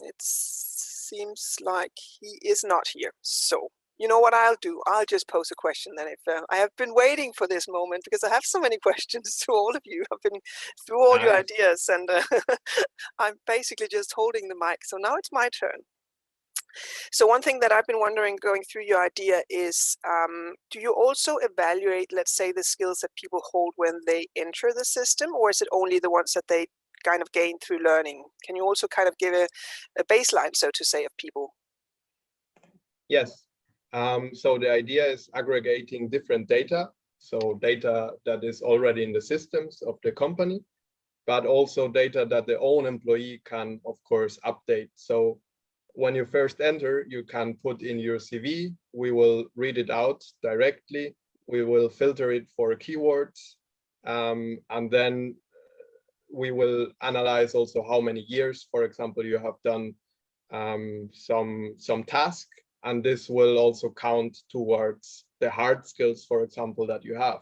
A: It seems like he is not here. So, you know what I'll do? I'll just pose a question then. If I have been waiting for this moment because I have so many questions to all of you. I've been through all your ideas and I'm basically just holding the mic. So now it's my turn. So one thing that I've been wondering going through your idea is, do you also evaluate, let's say, the skills that people hold when they enter the system, or is it only the ones that they kind of gain through learning? Can you also kind of give a baseline, so to say, of people?
O: Yes. So the idea is aggregating different data. So data that is already in the systems of the company, but also data that the own employee can, of course, update. So when you first enter, you can put in your CV. We will read it out directly. We will filter it for keywords. And then we will analyze also how many years, for example, you have done some task. And this will also count towards the hard skills, for example, that you have.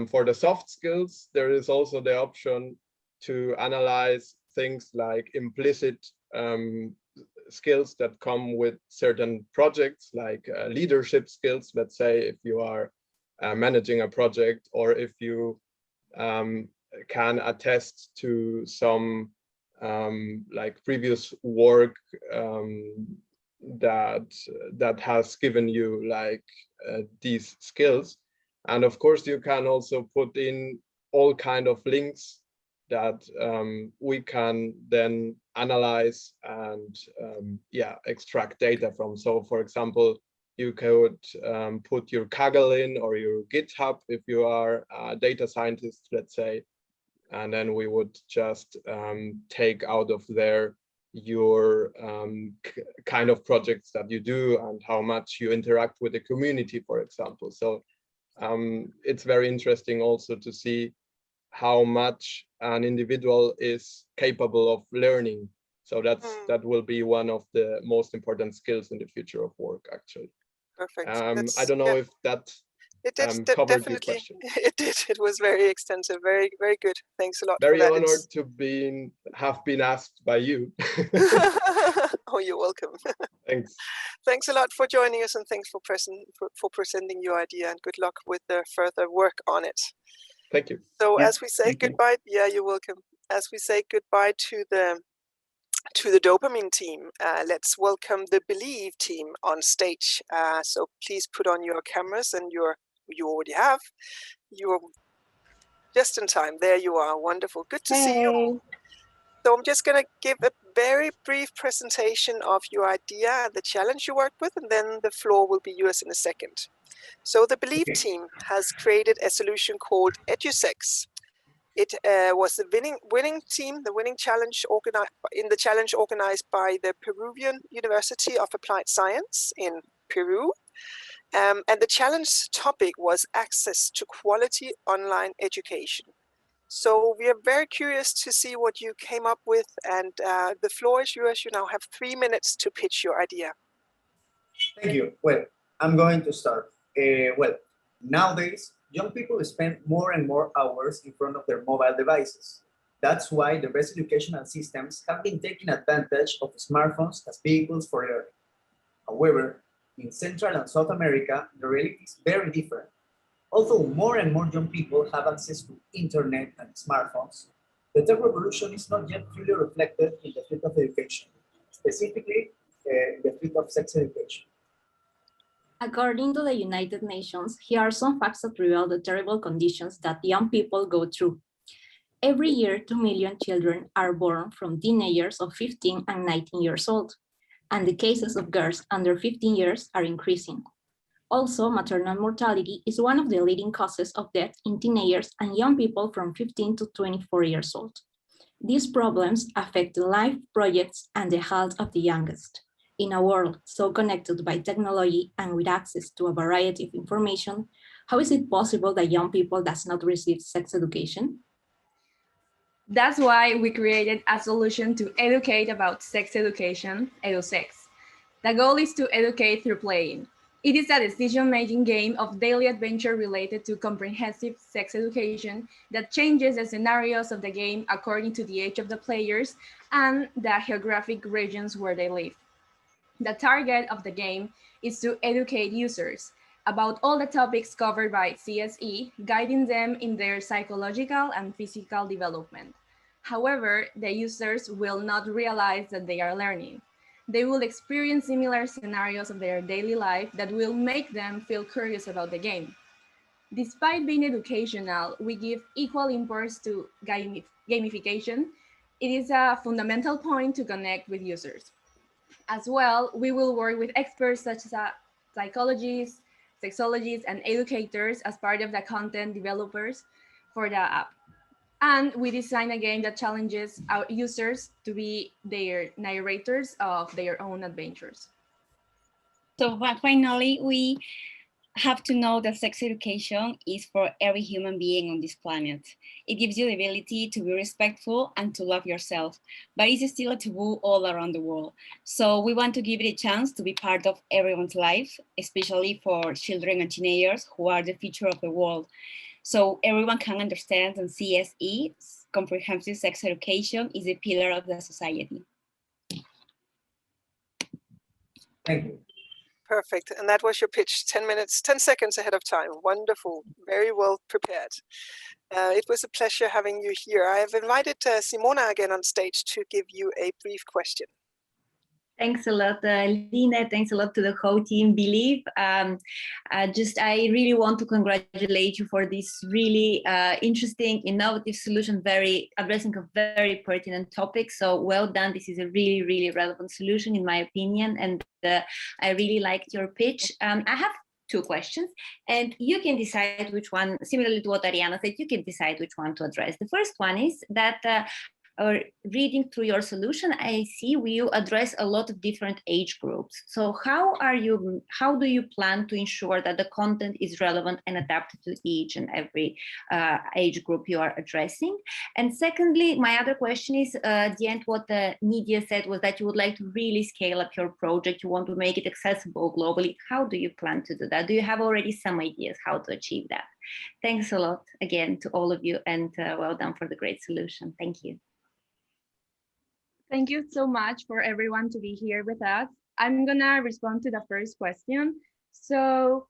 O: For the soft skills, there is also the option to analyze things like implicit skills that come with certain projects, like leadership skills. Let's say if you are managing a project, or if you can attest to some like previous work that has given you like these skills. And of course you can also put in all kind of links that we can then analyze and extract data from. So for example, you could put your Kaggle in, or your GitHub if you are a data scientist, let's say, and then we would just take out of there your kind of projects that you do and how much you interact with the community, for example. So it's very interesting also to see how much an individual is capable of learning. So that will be one of the most important skills in the future of work, actually.
A: Perfect.
O: I don't know if that covered your question.
A: It did. It was very extensive. Very, very good. Thanks a lot.
O: Very
A: for that.
O: honored to have been asked by you.
A: Oh, you're welcome.
O: Thanks.
A: Thanks a lot for joining us, and thanks for presenting your idea, and good luck with the further work on it.
O: Thank you.
A: So as we say goodbye, you're welcome. As we say goodbye to the Dopamine team, let's welcome the Believe team on stage. So please put on your cameras, and you already have. You're just in time. There you are. Wonderful. Good to see you. So I'm just going to give a very brief presentation of your idea, the challenge you worked with, and then the floor will be yours in a second. So the Believe team has created a solution called EduSex. It was the winning team, the winning challenge organized by the Peruvian University of Applied Science in Peru. And the challenge topic was access to quality online education. So we are very curious to see what you came up with, and the floor is yours. You now have 3 minutes to pitch your idea.
Q: Thank you. Well, I'm going to start. Well, nowadays, young people spend more and more hours in front of their mobile devices. That's why the best educational systems have been taking advantage of smartphones as vehicles for learning. However, in Central and South America, the reality is very different. Although more and more young people have access to internet and smartphones, the tech revolution is not yet fully reflected in the field of education, specifically in the field of sex education.
R: According to the United Nations, here are some facts that reveal the terrible conditions that young people go through. Every year, 2 million children are born from teenagers of 15 and 19 years old, and the cases of girls under 15 years are increasing. Also, maternal mortality is one of the leading causes of death in teenagers and young people from 15 to 24 years old. These problems affect the life, projects, and the health of the youngest. In a world so connected by technology and with access to a variety of information, how is it possible that young people does not receive sex education?
S: That's why we created a solution to educate about sex education, EduSex. The goal is to educate through playing. It is a decision-making game of daily adventure related to comprehensive sex education that changes the scenarios of the game according to the age of the players and the geographic regions where they live. The target of the game is to educate users about all the topics covered by CSE, guiding them in their psychological and physical development. However, the users will not realize that they are learning. They will experience similar scenarios of their daily life that will make them feel curious about the game. Despite being educational, we give equal importance to gamification. It is a fundamental point to connect with users. As well, we will work with experts such as psychologists, sexologists, and educators as part of the content developers for the app. And we design a game that challenges our users to be their narrators of their own adventures.
T: So finally, we have to know that sex education is for every human being on this planet. It gives you the ability to be respectful and to love yourself, but it's still a taboo all around the world. So we want to give it a chance to be part of everyone's life, especially for children and teenagers who are the future of the world. So everyone can understand that CSE, comprehensive sex education, is a pillar of the society.
Q: Thank you.
A: Perfect. And that was your pitch, 10 seconds ahead of time. Wonderful. Very well prepared. It was a pleasure having you here. I have invited Simona again on stage to give you a brief question.
C: Thanks a lot, Lina. Thanks a lot to the whole team, Believe. I really want to congratulate you for this really interesting, innovative solution, addressing a very pertinent topic. So well done. This is a really, really relevant solution, in my opinion. And I really liked your pitch. I have two questions, and you can decide which one, similarly to what Ariana said, you can decide which one to address. The first one is that or reading through your solution, I see you address a lot of different age groups. So how do you plan to ensure that the content is relevant and adapted to each and every age group you are addressing? And secondly, my other question is, at the end, what Nidia said was that you would like to really scale up your project. You want to make it accessible globally. How do you plan to do that? Do you have already some ideas how to achieve that? Thanks a lot again to all of you, and well done for the great solution. Thank you.
S: Thank you so much for everyone to be here with us. I'm gonna respond to the first question. So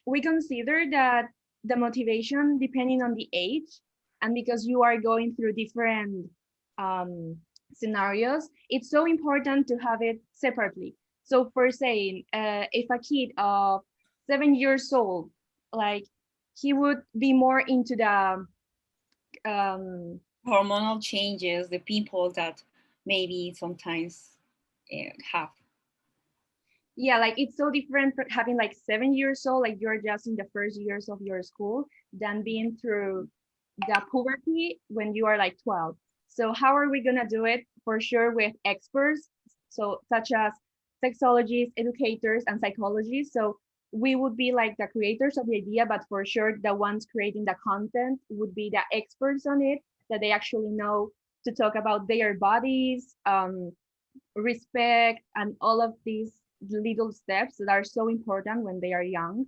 S: we consider that the motivation, depending on the age, and because you are going through different scenarios, it's so important to have it separately. So for saying, if a kid of 7 years old, like he would be more into the
T: hormonal changes, the people that maybe sometimes have.
S: Yeah, like it's so different from having like 7 years old, like you're just in the first years of your school, than being through the puberty when you are like 12. So how are we gonna do it? For sure with experts, so such as sexologists, educators, and psychologists. So we would be like the creators of the idea, but for sure the ones creating the content would be the experts on it, that they actually know to talk about their bodies, respect, and all of these little steps that are so important when they are young.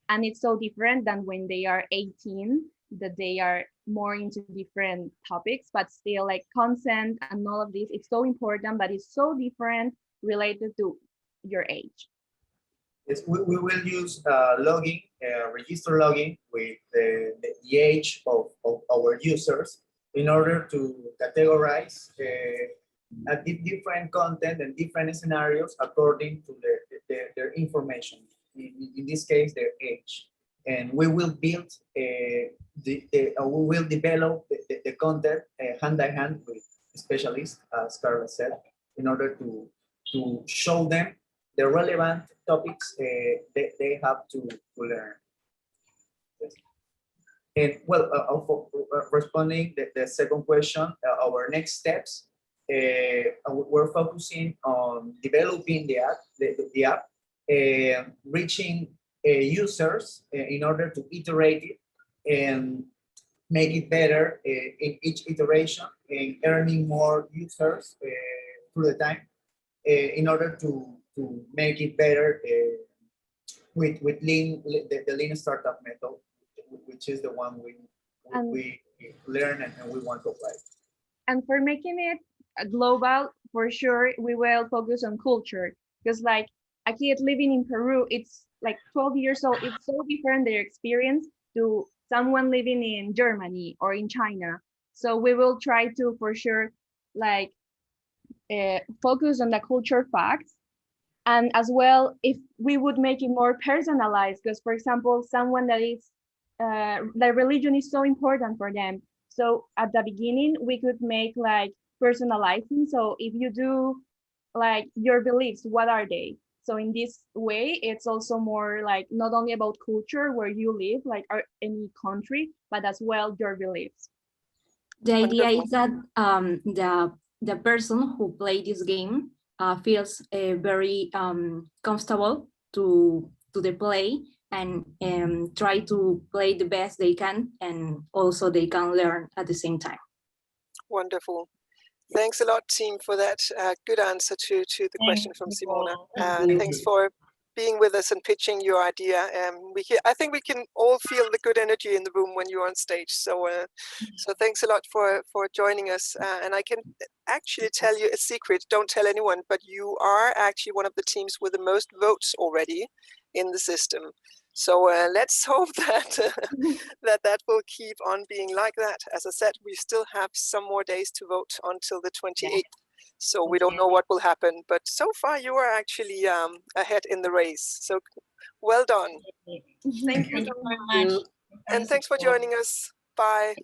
S: And it's so different than when they are 18, that they are more into different topics, but still like consent and all of this, it's so important, but it's so different related to your age.
Q: Yes, we will use logging, register logging with the age of our users in order to categorize different content and different scenarios according to their information, in this case, their age. And we will build, we will develop the content hand in hand with specialists, as Carla said, in order to show them the relevant topics they have to learn. Yes. And well, responding the second question, our next steps, we're focusing on developing the app, reaching users in order to iterate it and make it better in each iteration, and earning more users through the time in order to make it better with lean, the lean startup method, which is the one we learn and we want to apply.
S: And for making it global, for sure, we will focus on culture, because like a kid living in Peru, it's like 12 years old. It's so different their experience to someone living in Germany or in China. So we will try to, for sure, like focus on the culture facts. And as well, if we would make it more personalized, because for example, someone that is, the religion is so important for them. So at the beginning, we could make like personalizing. So if you do like your beliefs, what are they? So in this way, it's also more like not only about culture where you live, like any country, but as well your beliefs.
R: The idea is that the person who plays this game feels very comfortable to the play, and try to play the best they can, and also they can learn at the same time.
A: Wonderful. Thanks a lot, team, for that good answer to the question from Simona. Thanks for being with us and pitching your idea. I think we can all feel the good energy in the room when you're on stage. So, so thanks a lot for joining us. And I can actually tell you a secret. Don't tell anyone, but you are actually one of the teams with the most votes already in the system. So let's hope that that will keep on being like that. As I said, we still have some more days to vote until the 28th. So we don't know what will happen, but so far you are actually ahead in the race. So well done.
S: Thank you so much.
A: And thanks for joining us. Bye.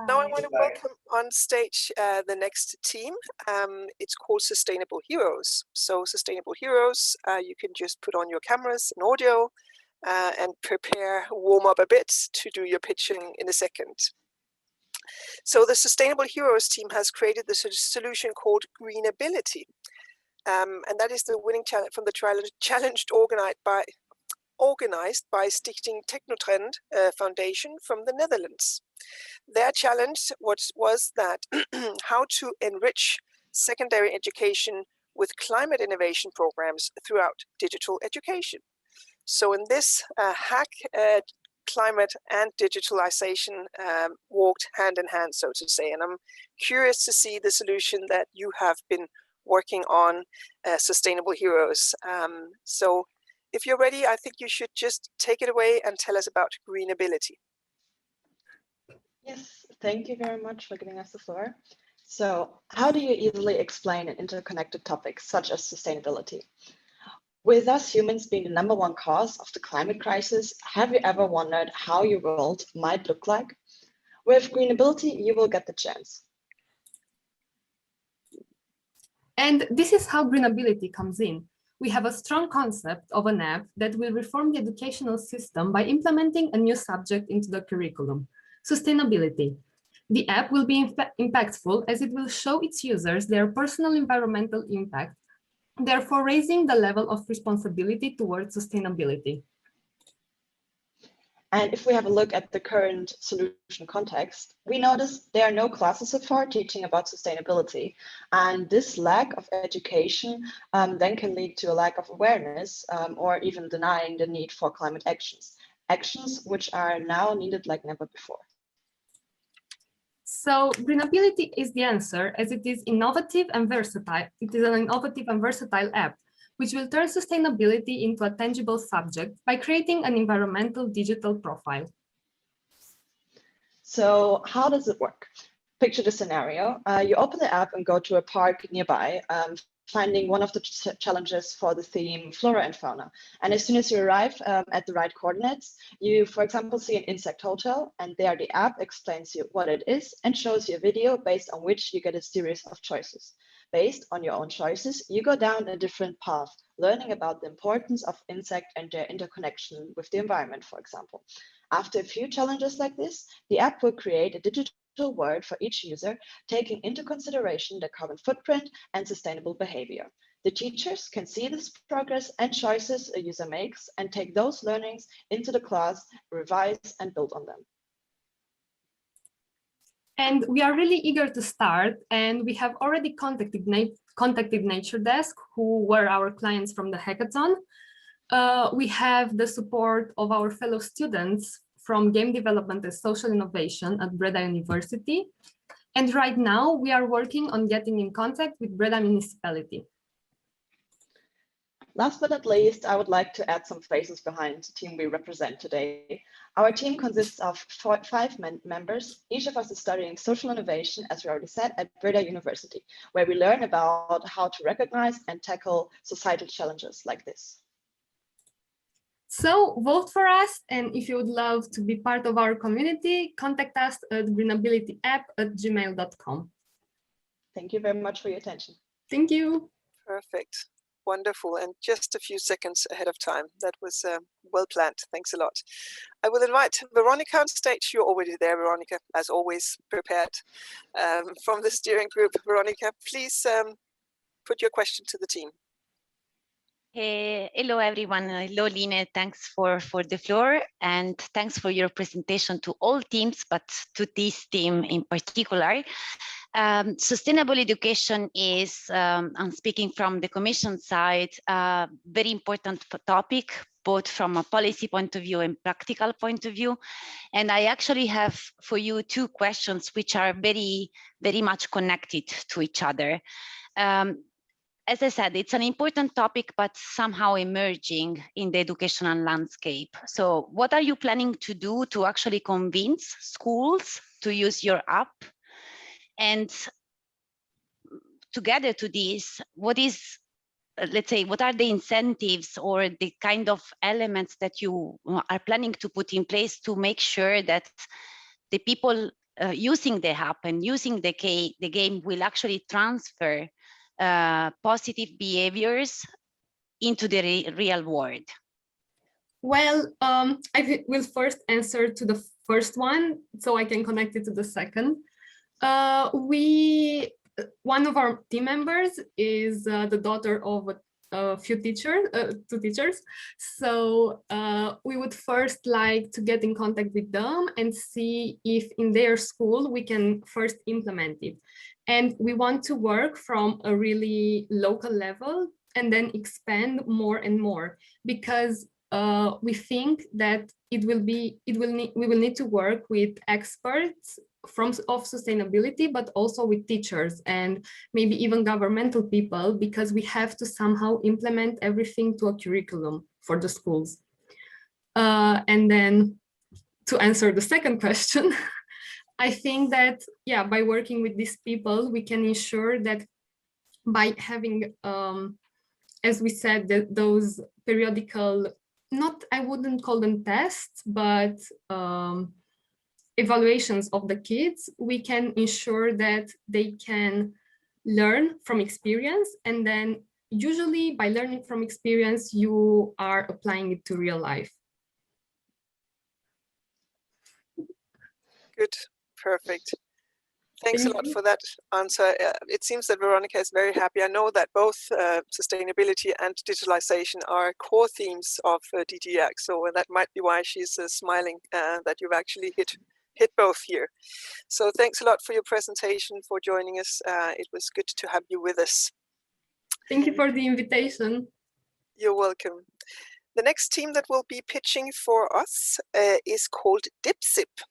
A: Now I want to welcome on stage the next team. It's called Sustainable Heroes. So Sustainable Heroes, you can just put on your cameras and audio and warm up a bit to do your pitching in a second. So the Sustainable Heroes team has created the solution called Greenability. And that is the winning challenge from the challenge organized by Stichting Technotrend Foundation from the Netherlands. Their challenge was that how to enrich secondary education with climate innovation programs throughout digital education. So in this hack, climate and digitalization walked hand in hand, so to say. And I'm curious to see the solution that you have been working on, Sustainable Heroes. So if you're ready, I think you should just take it away and tell us about Greenability.
U: Yes, thank you very much for giving us the floor. So how do you easily explain an interconnected topic such as sustainability? With us humans being the #1 cause of the climate crisis, have you ever wondered how your world might look like? With Greenability, you will get the chance.
V: And this is how Greenability comes in. We have a strong concept of an app that will reform the educational system by implementing a new subject into the curriculum, sustainability. The app will be impactful as it will show its users their personal environmental impact, therefore raising the level of responsibility towards sustainability.
U: And if we have a look at the current solution context, we notice there are no classes so far teaching about sustainability. And this lack of education then can lead to a lack of awareness or even denying the need for climate actions which are now needed like never before.
V: So Greenability is the answer, as it is innovative and versatile. It is an innovative and versatile app, which will turn sustainability into a tangible subject by creating an environmental digital profile.
U: So how does it work? Picture the scenario. You open the app and go to a park nearby, finding one of the challenges for the theme flora and fauna. And as soon as you arrive at the right coordinates, you, for example, see an insect hotel, and there the app explains you what it is and shows you a video based on which you get a series of choices. Based on your own choices, you go down a different path, learning about the importance of insect and their interconnection with the environment, for example. After a few challenges like this, the app will create a digital world for each user, taking into consideration the carbon footprint and sustainable behavior. The teachers can see this progress and choices a user makes and take those learnings into the class, revise and build on them.
V: And we are really eager to start, and we have already contacted Nature Desk, who were our clients from the hackathon. We have the support of our fellow students from Game Development and Social Innovation at Breda University. And right now we are working on getting in contact with Breda Municipality.
U: Last but not least, I would like to add some faces behind the team we represent today. Our team consists of five members. Each of us is studying social innovation, as we already said, at Breda University, where we learn about how to recognize and tackle societal challenges like this.
V: So vote for us, and if you would love to be part of our community, contact us at greenabilityapp@gmail.com.
U: Thank you very much for your attention.
V: Thank you.
A: Perfect. Wonderful. And just a few seconds ahead of time. That was well planned. Thanks a lot. I will invite Veronica on stage. You're already there, Veronica, as always, prepared from the steering group. Veronica, please put your question to the team.
B: Hello, everyone. Hello, Line. Thanks for the floor, and thanks for your presentation to all teams, but to this team in particular. Sustainable education is, I'm speaking from the Commission side, a very important topic, both from a policy point of view and practical point of view. And I actually have for you two questions which are very, very much connected to each other. As I said, it's an important topic, but somehow emerging in the educational landscape. So what are you planning to do to actually convince schools to use your app? And together to this, what is, let's say, what are the incentives or the kind of elements that you are planning to put in place to make sure that the people using the app and using the game will actually transfer positive behaviors into the real world?
V: Well, I will first answer to the first one, so I can connect it to the second. One of our team members is the daughter of a few teachers, two teachers. So we would first like to get in contact with them and see if in their school we can first implement it. And we want to work from a really local level and then expand more and more, because we think that we will need to work with experts of sustainability, but also with teachers and maybe even governmental people, because we have to somehow implement everything to a curriculum for the schools. And then to answer the second question, I think that, yeah, by working with these people, we can ensure that by having, as we said, those periodical, I wouldn't call them tests, but evaluations of the kids, we can ensure that they can learn from experience. And then usually by learning from experience, you are applying it to real life.
A: Good, perfect. Thanks a lot for that answer. It seems that Veronica is very happy. I know that both sustainability and digitalization are core themes of DigiEduHack, so that might be why she's smiling that you've actually hit both here. So thanks a lot for your presentation, for joining us. It was good to have you with us.
V: Thank you for the invitation.
A: You're welcome. The next team that will be pitching for us is called DiBSiP.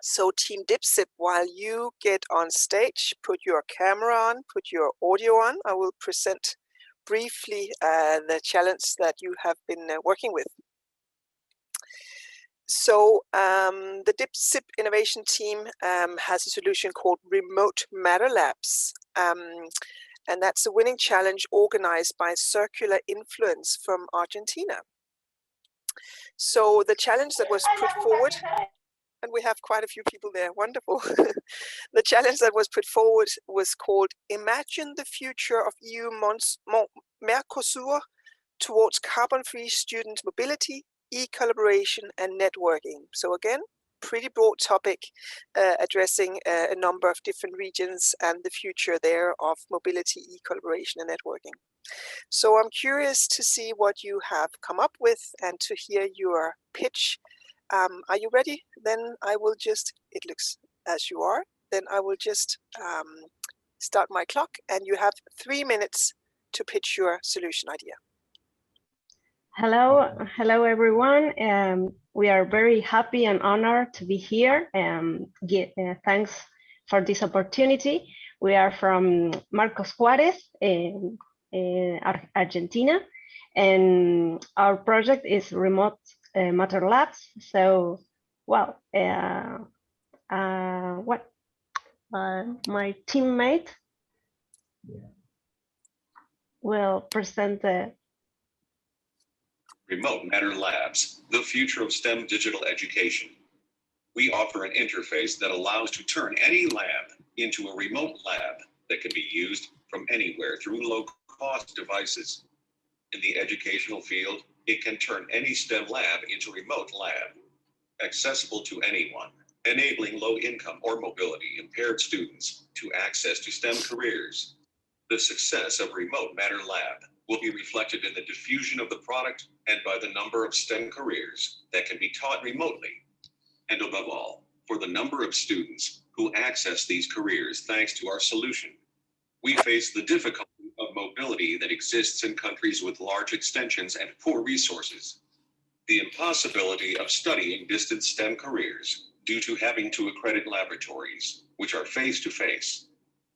A: So Team DiBSiP, while you get on stage, put your camera on, put your audio on, I will present briefly the challenge that you have been working with. So the DiBSiP innovation team has a solution called Remote Matter Labs. And that's a winning challenge organized by Circular Influence from Argentina. So the challenge that was put forward, and we have quite a few people there, wonderful. The challenge that was put forward was called Imagine the Future of EU Mercosur towards carbon-free student mobility e-collaboration and networking. So again, pretty broad topic addressing a number of different regions and the future there of mobility, e-collaboration and networking. So I'm curious to see what you have come up with and to hear your pitch. Are you ready? Then I will just, it looks as you are, then I will just start my clock and you have 3 minutes to pitch your solution idea.
E: Hello everyone. We are very happy and honored to be here. Thanks for this opportunity. We are from Marcos Juarez in Argentina, and our project is remote matter labs. So, well, my teammate will present the
F: Remote Matter Labs, the future of STEM digital education. We offer an interface that allows to turn any lab into a remote lab that can be used from anywhere through low-cost devices. In the educational field, it can turn any STEM lab into a remote lab, accessible to anyone, enabling low-income or mobility-impaired students to access to STEM careers. The success of Remote Matter Lab will be reflected in the diffusion of the product and by the number of STEM careers that can be taught remotely. And above all, for the number of students who access these careers thanks to our solution. We face the difficulty of mobility that exists in countries with large extensions and poor resources. The impossibility of studying distance STEM careers due to having to accredit laboratories, which are face-to-face.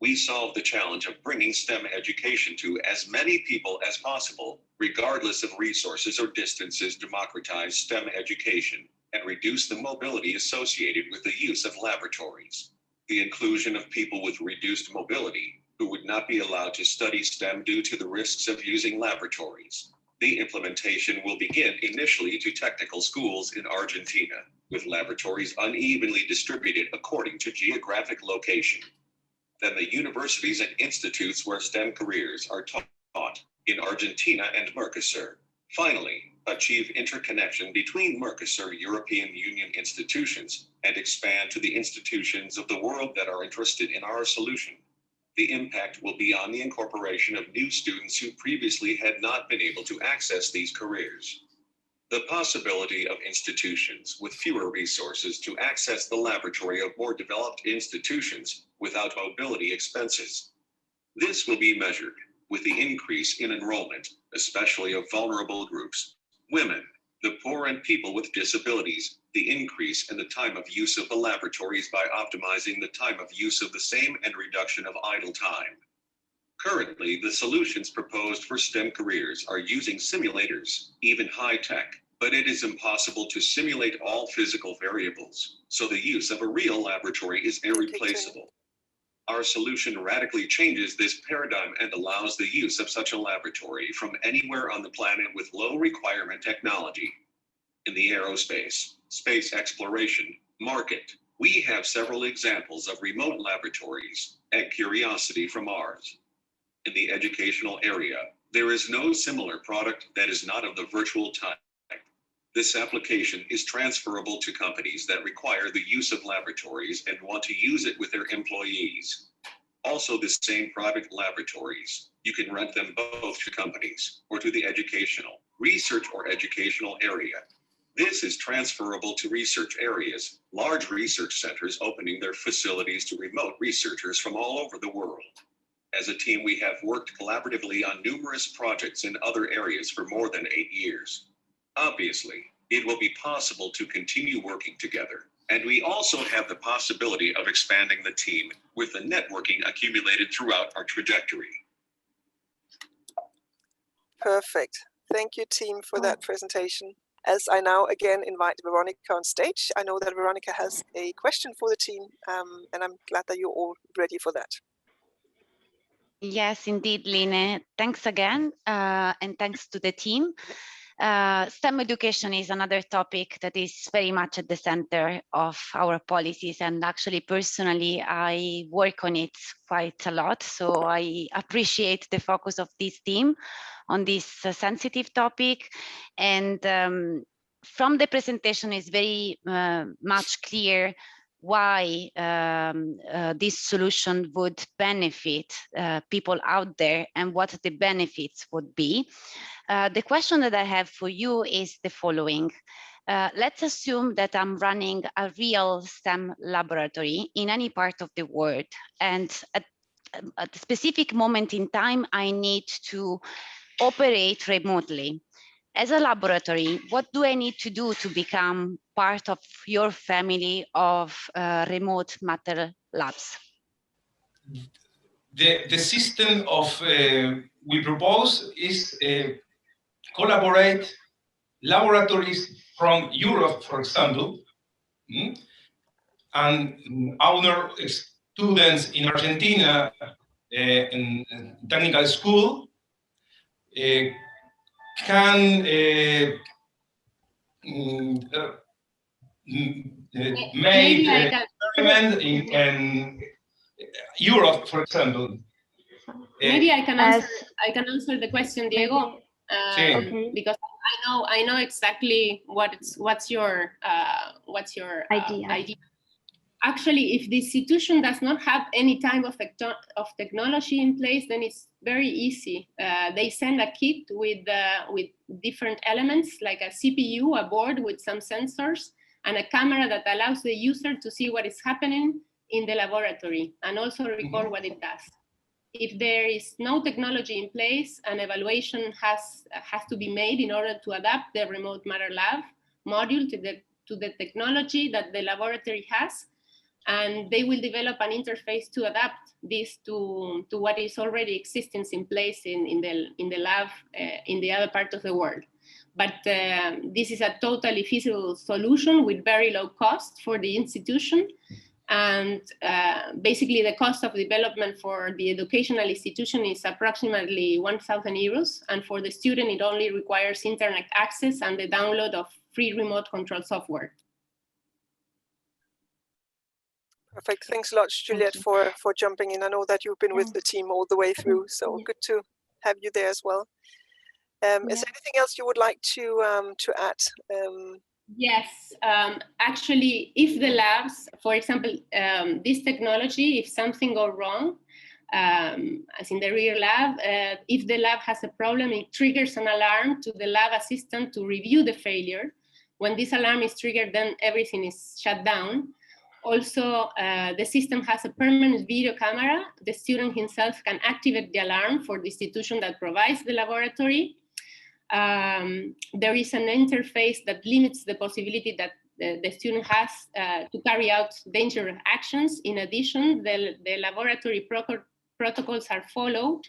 F: We solve the challenge of bringing STEM education to as many people as possible, regardless of resources or distances, democratize STEM education, and reduce the mobility associated with the use of laboratories. The inclusion of people with reduced mobility, who would not be allowed to study STEM due to the risks of using laboratories. The implementation will begin initially to technical schools in Argentina, with laboratories unevenly distributed according to geographic location. Then the universities and institutes where STEM careers are taught in Argentina and Mercosur. Finally, achieve interconnection between Mercosur European Union institutions and expand to the institutions of the world that are interested in our solution. The impact will be on the incorporation of new students who previously had not been able to access these careers. The possibility of institutions with fewer resources to access the laboratory of more developed institutions without mobility expenses. This will be measured with the increase in enrollment, especially of vulnerable groups, women, the poor and people with disabilities, the increase in the time of use of the laboratories by optimizing the time of use of the same and reduction of idle time. Currently, the solutions proposed for STEM careers are using simulators, even high-tech, but it is impossible to simulate all physical variables, so the use of a real laboratory is irreplaceable. Our solution radically changes this paradigm and allows the use of such a laboratory from anywhere on the planet with low requirement technology. In the aerospace, space exploration, market, we have several examples of remote laboratories at Curiosity from Mars. In the educational area, there is no similar product that is not of the virtual type. This application is transferable to companies that require the use of laboratories and want to use it with their employees. Also, the same private laboratories, you can rent them both to companies or to the educational, research or educational area. This is transferable to research areas, large research centers opening their facilities to remote researchers from all over the world. As a team, we have worked collaboratively on numerous projects in other areas for more than 8 years. Obviously, it will be possible to continue working together, and we also have the possibility of expanding the team with the networking accumulated throughout our trajectory.
A: Perfect. Thank you, team, for that presentation. As I now again invite Veronica on stage, I know that Veronica has a question for the team, and I'm glad that you're all ready for that.
B: Yes, indeed, Line. Thanks again, and thanks to the team. STEM education is another topic that is very much at the center of our policies, and actually personally I work on it quite a lot, so I appreciate the focus of this team on this sensitive topic. And from the presentation is very much clear why this solution would benefit people out there and what the benefits would be. The question that I have for you is the following. Let's assume that I'm running a real STEM laboratory in any part of the world, and at a specific moment in time, I need to operate remotely. As a laboratory, what do I need to do to become part of your family of remote matter labs?
D: The system of we propose is collaborate laboratories from Europe, for example, and our students in Argentina in technical school can make experiment in Europe, for example.
G: Maybe I can answer the question, Diego, because I know exactly what's your idea. Actually, if the institution does not have any type of technology in place, then it's very easy. They send a kit with different elements, like a CPU, a board with some sensors, and a camera that allows the user to see what is happening in the laboratory and also record what it does. If there is no technology in place, an evaluation has to be made in order to adapt the remote matter lab module to the technology that the laboratory has, and they will develop an interface to adapt this to what is already existing in place in the lab in the other part of the world. But this is a totally feasible solution with very low cost for the institution. And basically the cost of development for the educational institution is approximately 1,000 euros. And for the student, it only requires internet access and the download of free remote control software.
A: Perfect. Thanks a lot, Juliet, for jumping in. I know that you've been with the team all the way through, so good to have you there as well. Is there anything else you would like to add?
G: Yes, actually, if the labs, for example, this technology, if something goes wrong, as in the real lab, if the lab has a problem, it triggers an alarm to the lab assistant to review the failure. When this alarm is triggered, then everything is shut down. Also, the system has a permanent video camera. The student himself can activate the alarm for the institution that provides the laboratory. There is an interface that limits the possibility that the student has to carry out dangerous actions. In addition, the laboratory protocols are followed.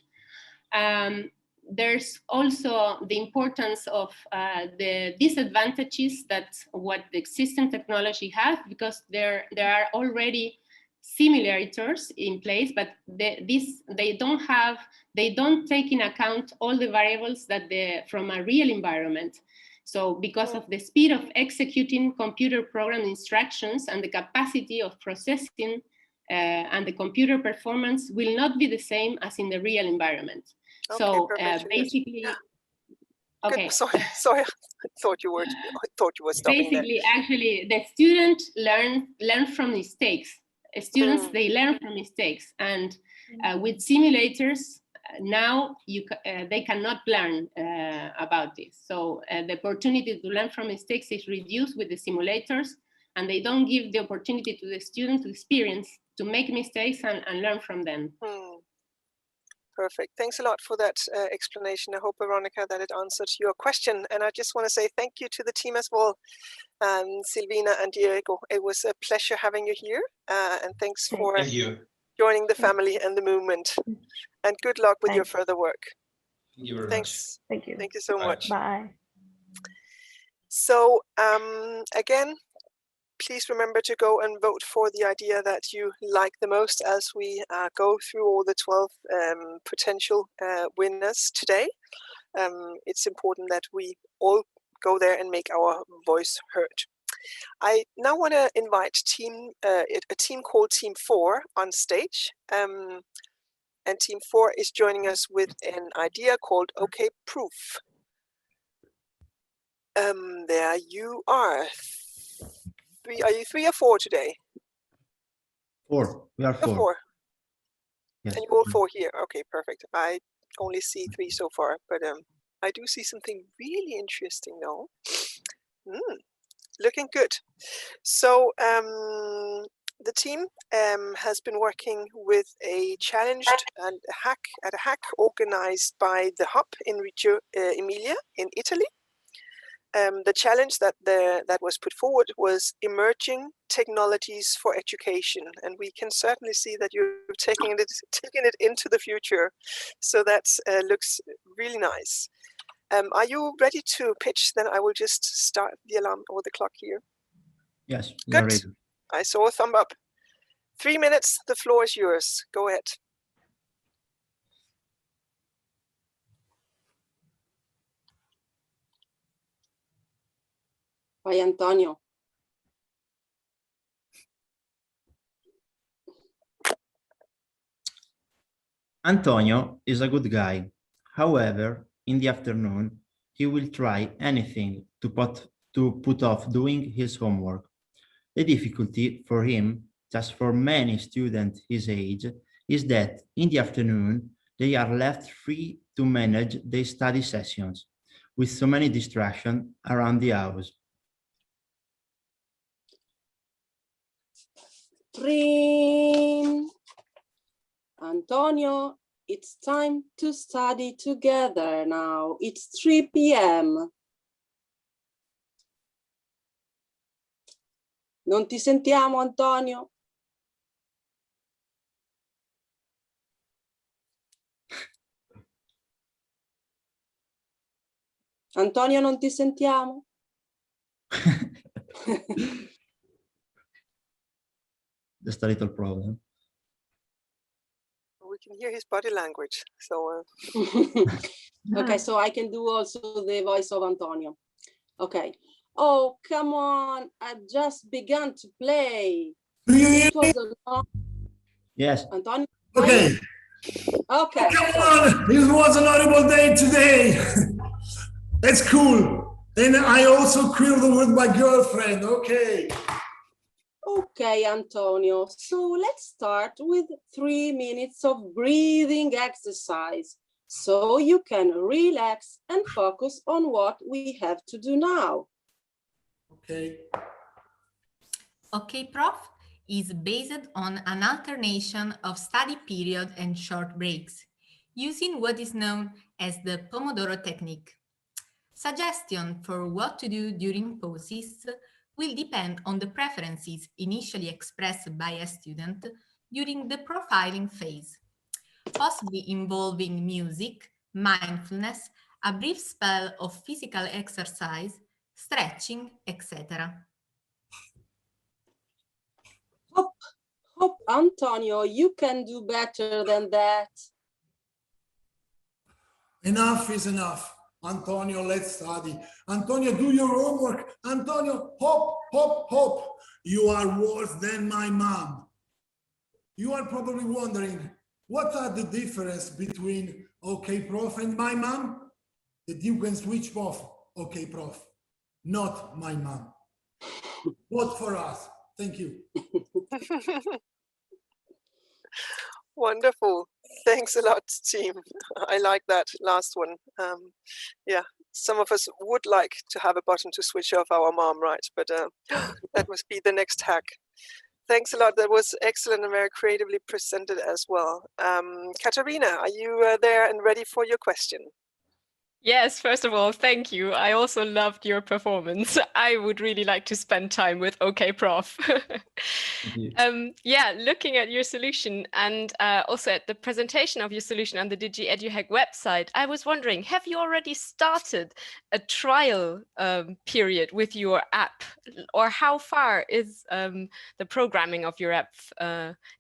G: There's also the importance of the disadvantages that what the existing technology has, because there are already simulators in place, but they don't take in account all the variables that from a real environment. So because of the speed of executing computer program instructions and the capacity of processing and the computer performance will not be the same as in the real environment.
A: Okay,
G: so
A: basically,
G: okay.
A: Good. Sorry, I thought you were stopping
G: basically, actually, the students learn from mistakes. Students, they learn from mistakes, and with simulators now they cannot learn about this. So the opportunity to learn from mistakes is reduced with the simulators, and they don't give the opportunity to the student to experience, to make mistakes and learn from them.
A: Perfect. Thanks a lot for that explanation. I hope, Veronica, that it answered your question. And I just want to say thank you to the team as well, Silvina and Diego. It was a pleasure having you here. And thanks for joining the family and the movement. And good luck with your further work.
D: Thank you very
A: much.
E: Thank you.
A: Thank you so much.
E: Bye.
A: So again, please remember to go and vote for the idea that you like the most as we go through all the 12 potential winners today. It's important that we all go there and make our voice heard. I now want to invite a team called Team 4 on stage. And Team 4 is joining us with an idea called OK Proof. There you are. Are you 3 or 4 today?
H: 4. We are 4.
A: 4.
H: Yes.
A: And you're all 4 here. Okay, perfect. I only see 3 so far, but I do see something really interesting though. Looking good. So the team has been working with a challenge and a hack organized by the Hub in Reggio Emilia in Italy. The challenge that was put forward was emerging technologies for education, and we can certainly see that you're taking it into the future. So that looks really nice. Are you ready to pitch? Then I will just start the alarm or the clock here.
H: Yes, we are ready.
A: I saw a thumb up. 3 minutes. The floor is yours. Go ahead.
I: By Antonio.
H: Antonio is a good guy. However, in the afternoon, he will try anything to put off doing his homework. The difficulty for him, just for many students his age, is that in the afternoon, they are left free to manage their study sessions with so many distractions around the house.
I: Ring. Antonio, it's time to study together now. It's 3 p.m. Non ti sentiamo, Antonio? Antonio, non ti sentiamo?
H: Just a little problem.
A: We can hear his body language. So
I: okay, so I can do also the voice of Antonio. Okay. Oh, come on. I've just begun to play. It was a long...
H: Yes.
I: Antonio?
W: Okay.
I: Okay.
W: Come on. This was an horrible day today. That's cool. And I also quilled with my girlfriend. Okay.
I: Okay, Antonio. So let's start with 3 minutes of breathing exercise so you can relax and focus on what we have to do now.
W: Okay.
X: Okay, Prof is based on an alternation of study period and short breaks, using what is known as the Pomodoro technique. Suggestion for what to do during pauses will depend on the preferences initially expressed by a student during the profiling phase, possibly involving music, mindfulness, a brief spell of physical exercise, stretching, etc.
I: Hope, Antonio, you can do better than that.
W: Enough is enough. Antonio, let's study. Antonio, do your homework. Antonio, hop. You are worse than my mom. You are probably wondering, what are the difference between OK Prof and my mom? That you can switch off OK Prof, not my mom. Vote for us. Thank you.
A: Wonderful. Thanks a lot, team. I like that last one. Yeah, some of us would like to have a button to switch off our mom, right? But that must be the next hack. Thanks a lot. That was excellent and very creatively presented as well. Katarina, are you there and ready for your question?
Y: Yes, first of all, thank you. I also loved your performance. I would really like to spend time with OK Prof. Yeah, looking at your solution and also at the presentation of your solution on the DigiEduHack website, I was wondering, have you already started a trial period with your app? Or how far is the programming of your app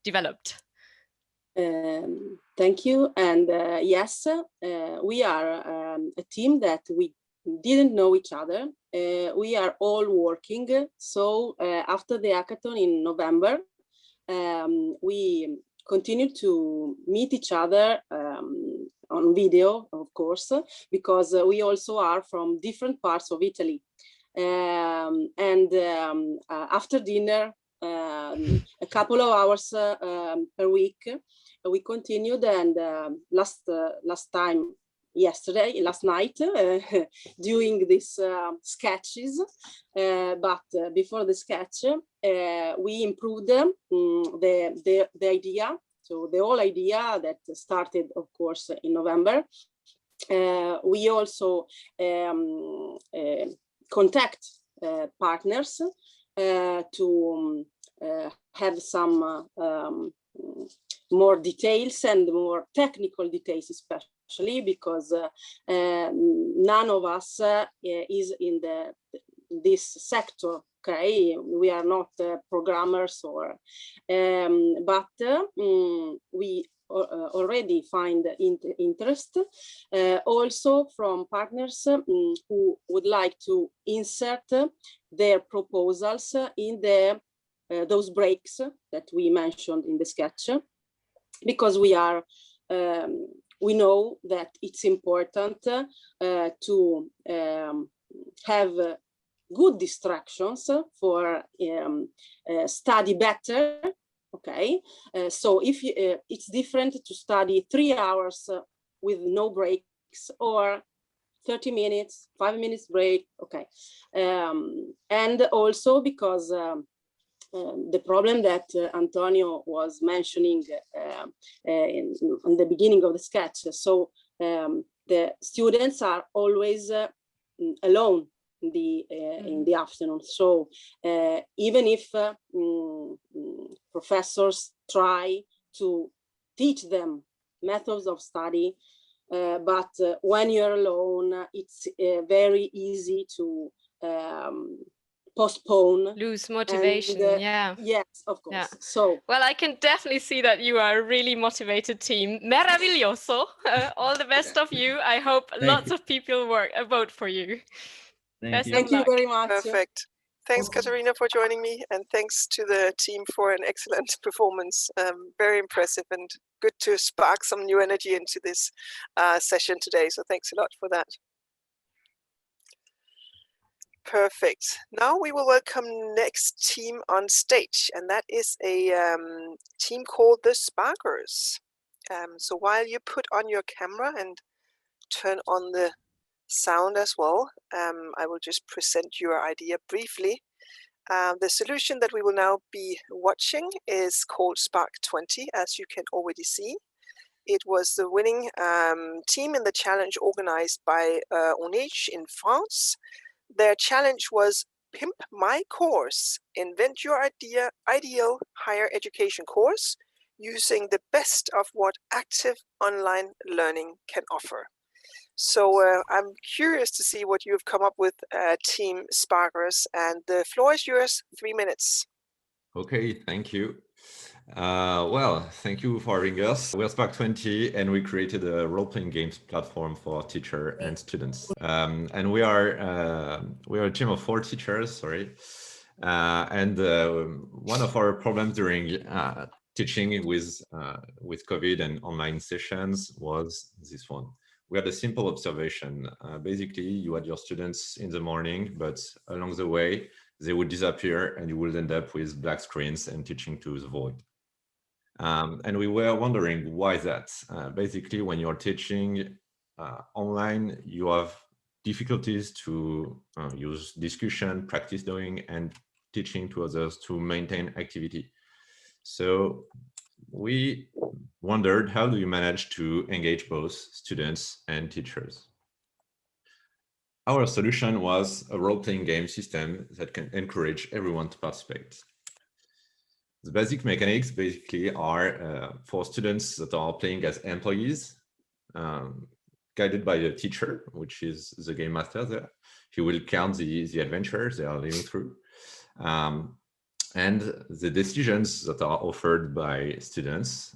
Y: developed?
I: Thank you. And yes, we are a team that we didn't know each other. We are all working. So after the hackathon in November, we continue to meet each other on video, of course, because we also are from different parts of Italy. After dinner, a couple of hours per week, we continued, and last night, doing these sketches, but before the sketch, we improved the idea. So the whole idea that started, of course, in November. We also contact partners to have some more details and more technical details, especially because none of us is in this sector. Okay, we are not programmers, or but we already find interest also from partners who would like to insert their proposals in those breaks that we mentioned in the sketch, because we know that it's important to have good distractions for study better. Okay, so if it's different to study 3 hours with no breaks, or 30 minutes, 5 minutes break. Okay, and also because the problem that Antonio was mentioning in the beginning of the sketch. So the students are always alone in the afternoon. So even if professors try to teach them methods of study, but when you're alone, it's very easy to postpone,
Y: lose motivation.
I: And, yes, of course.
Y: Yeah.
I: So
Y: well, I can definitely see that you are a really motivated team. Meraviglioso. All the best of you. I hope lots of people vote for you.
I: Thank you very much.
A: Perfect. Thanks, Katerina, for joining me, and thanks to the team for an excellent performance. Very impressive, and good to spark some new energy into this session today. So thanks a lot for that. Perfect. Now we will welcome next team on stage, and that is a team called the Sparkers. So while you put on your camera and turn on the sound as well, I will just present your idea briefly. The solution that we will now be watching is called Spark 20, as you can already see. It was the winning team in the challenge organized by Onage in France. Their challenge was Pimp My Course, invent your ideal higher education course using the best of what active online learning can offer. So I'm curious to see what you've come up with, Team Sparkers, and the floor is yours, 3 minutes.
J: Okay, thank you. Well, thank you for having us. We're Spark 20, and we created a role-playing games platform for teachers and students. And we are a team of 4 teachers, sorry. And one of our problems during teaching with COVID and online sessions was this one. We had a simple observation. Basically, you had your students in the morning, but along the way, they would disappear and you would end up with black screens and teaching to the void. And we were wondering why that. Basically, when you're teaching online, you have difficulties to use discussion, practice doing, and teaching to others to maintain activity. So we wondered, how do you manage to engage both students and teachers? Our solution was a role-playing game system that can encourage everyone to participate. The basic mechanics basically are for students that are playing as employees, guided by a teacher, which is the game master there. He will count the adventures they are living through. And the decisions that are offered by students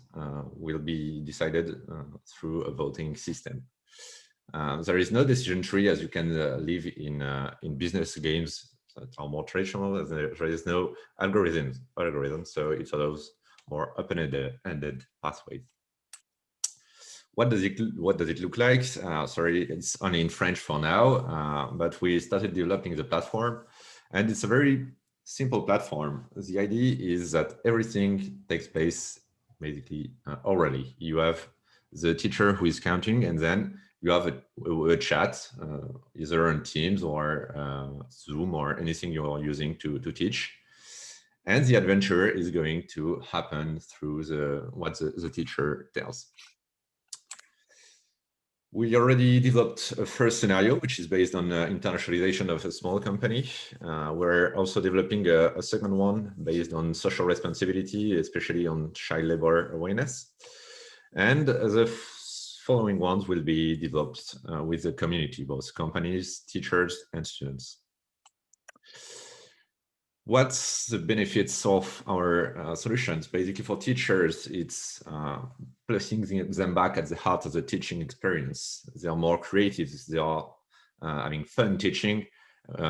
J: will be decided through a voting system. There is no decision tree as you can live in business games that are more traditional. There is no algorithm, so it allows more open-ended pathways. what does it look like? Sorry, it's only in French for now, but we started developing the platform, and it's a very simple platform. The idea is that everything takes place basically orally. You have the teacher who is counting, and then you have a chat, either on Teams or Zoom or anything you're using to teach. And the adventure is going to happen through what the teacher tells. We already developed a first scenario, which is based on internationalization of a small company. We're also developing a second one based on social responsibility, especially on child labor awareness. And the following ones will be developed with the community, both companies, teachers, and students. What's the benefits of our solutions? Basically, for teachers, it's placing them back at the heart of the teaching experience. They are more creative. They are having fun teaching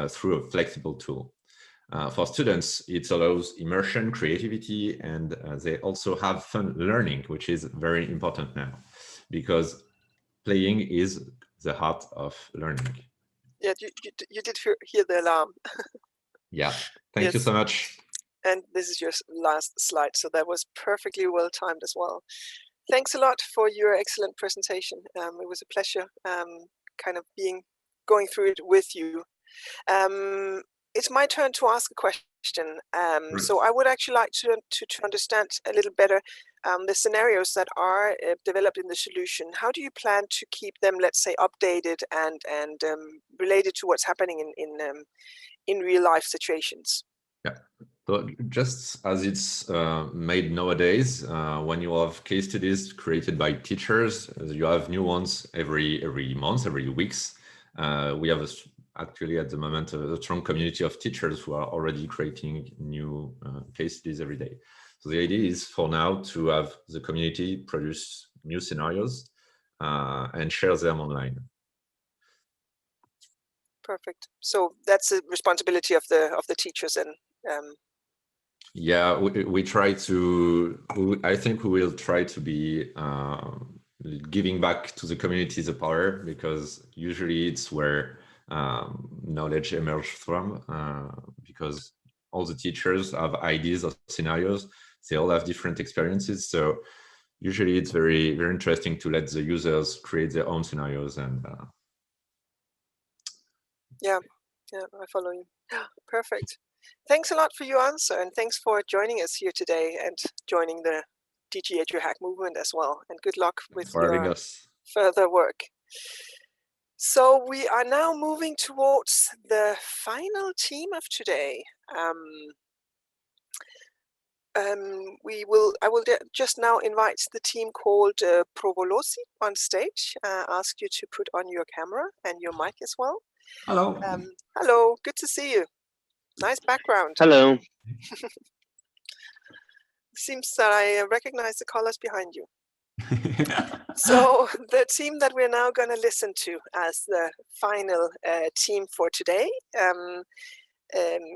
J: through a flexible tool. For students, it allows immersion, creativity, and they also have fun learning, which is very important now, because playing is the heart of learning.
A: Yeah, you did hear the alarm.
J: Yeah, thank you so much.
A: And this is your last slide, so that was perfectly well timed as well. Thanks a lot for your excellent presentation. It was a pleasure kind of going through it with you. It's my turn to ask a question. So I would actually like to understand a little better the scenarios that are developed in the solution. How do you plan to keep them, let's say, updated and related to what's happening in real life situations?
J: Yeah, so just as it's made nowadays, when you have case studies created by teachers, you have new ones every month, every weeks. We have actually at the moment a strong community of teachers who are already creating new case studies every day. So the idea is for now to have the community produce new scenarios and share them online.
A: Perfect. So that's the responsibility of the teachers, and
J: yeah, we try to. I think we will try to be giving back to the community the power, because usually it's where knowledge emerges from. Because all the teachers have ideas of scenarios, they all have different experiences. So usually it's very interesting to let the users create their own scenarios and.
A: Yeah, I follow you. Perfect. Thanks a lot for your answer, and thanks for joining us here today and joining the DigiEduHack movement as well. And good luck with your further work. So we are now moving towards the final team of today. I will just now invite the team called Provolosi on stage. Ask you to put on your camera and your mic as well.
K: Hello.
A: Hello, good to see you. Nice background.
K: Hello.
A: Seems that I recognize the colors behind you. So the team that we're now going to listen to as the final team for today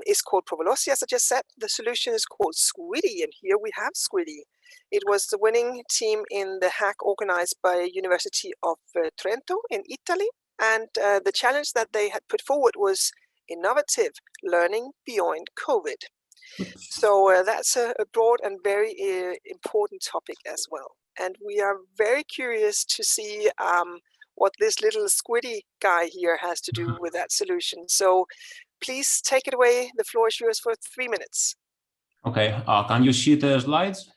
A: is called Provolosi, as I just said. The solution is called Squiddy, and here we have Squiddy. It was the winning team in the hack organized by University of Trento in Italy. And the challenge that they had put forward was innovative learning beyond COVID. So that's a broad and very important topic as well. And we are very curious to see what this little Squiddy guy here has to do with that solution. So please take it away. The floor is yours for 3 minutes.
K: Okay, can you see the slides?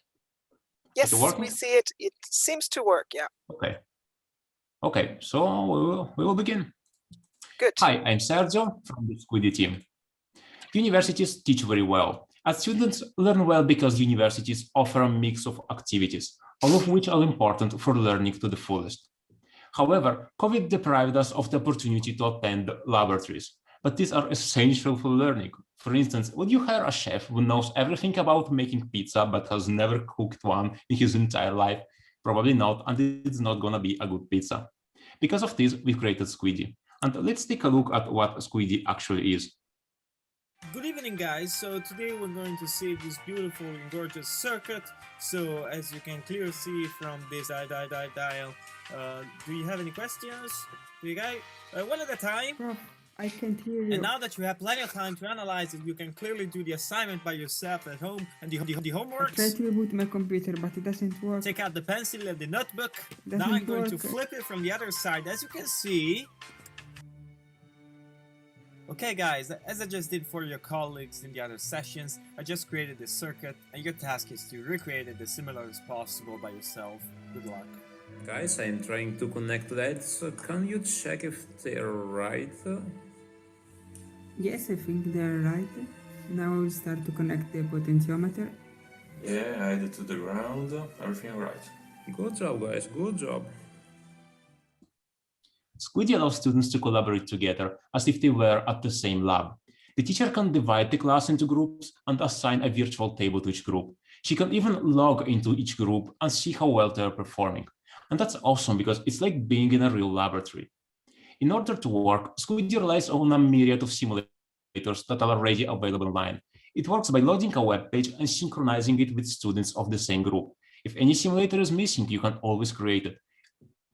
A: Yes, we see it. It seems to work, yeah.
K: Okay. Okay, so we will begin.
A: Good.
K: Hi, I'm Sergio from the Squiddy team. Universities teach very well. As students learn well because universities offer a mix of activities, all of which are important for learning to the fullest. However, COVID deprived us of the opportunity to attend laboratories, but these are essential for learning. For instance, would you hire a chef who knows everything about making pizza but has never cooked one in his entire life? Probably not, and it's not going to be a good pizza. Because of this, we created Squiddy. And let's take a look at what Squiddy actually is.
L: Good evening, guys. So today we're going to see this beautiful and gorgeous circuit. So as you can clearly see from this dial, Do you have any questions? Do you guys? One at a time.
C: Prof, I can't hear you.
L: And now that you have plenty of time to analyze it, you can clearly do the assignment by yourself at home and the homework.
C: I tried to reboot my computer, but it doesn't work.
L: Take out the pencil and the notebook.
C: Doesn't
L: Now I'm going to
C: work.
L: flip it from the other side. As you can see. Okay guys, as I just did for your colleagues in the other sessions, I just created this circuit and your task is to recreate it as similar as possible by yourself. Good luck.
M: Guys, I'm trying to connect that, so can you check if they're right?
C: Yes, I think they're right. Now I will start to connect the potentiometer.
M: Yeah, I added to the ground, everything right. Good job guys, good job.
K: Squiddy allows students to collaborate together as if they were at the same lab. The teacher can divide the class into groups and assign a virtual table to each group. She can even log into each group and see how well they're performing. And that's awesome because it's like being in a real laboratory. In order to work, Squiddy relies on a myriad of simulators that are already available online. It works by loading a web page and synchronizing it with students of the same group. If any simulator is missing, you can always create it.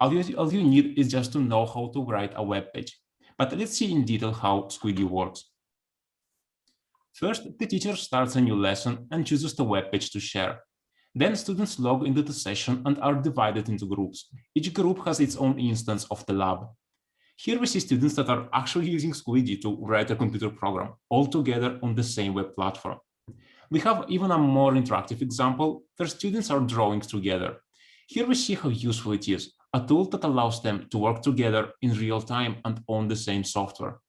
K: All you need is just to know how to write a web page. But let's see in detail how Squiddy works. First, the teacher starts a new lesson and chooses the web page to share. Then students log into the session and are divided into groups. Each group has its own instance of the lab. Here we see students that are actually using Squiddy to write a computer program, all together on the same web platform. We have even a more interactive example where students are drawing together. Here we see how useful it is, a tool that allows them to work together in real time and on the same software.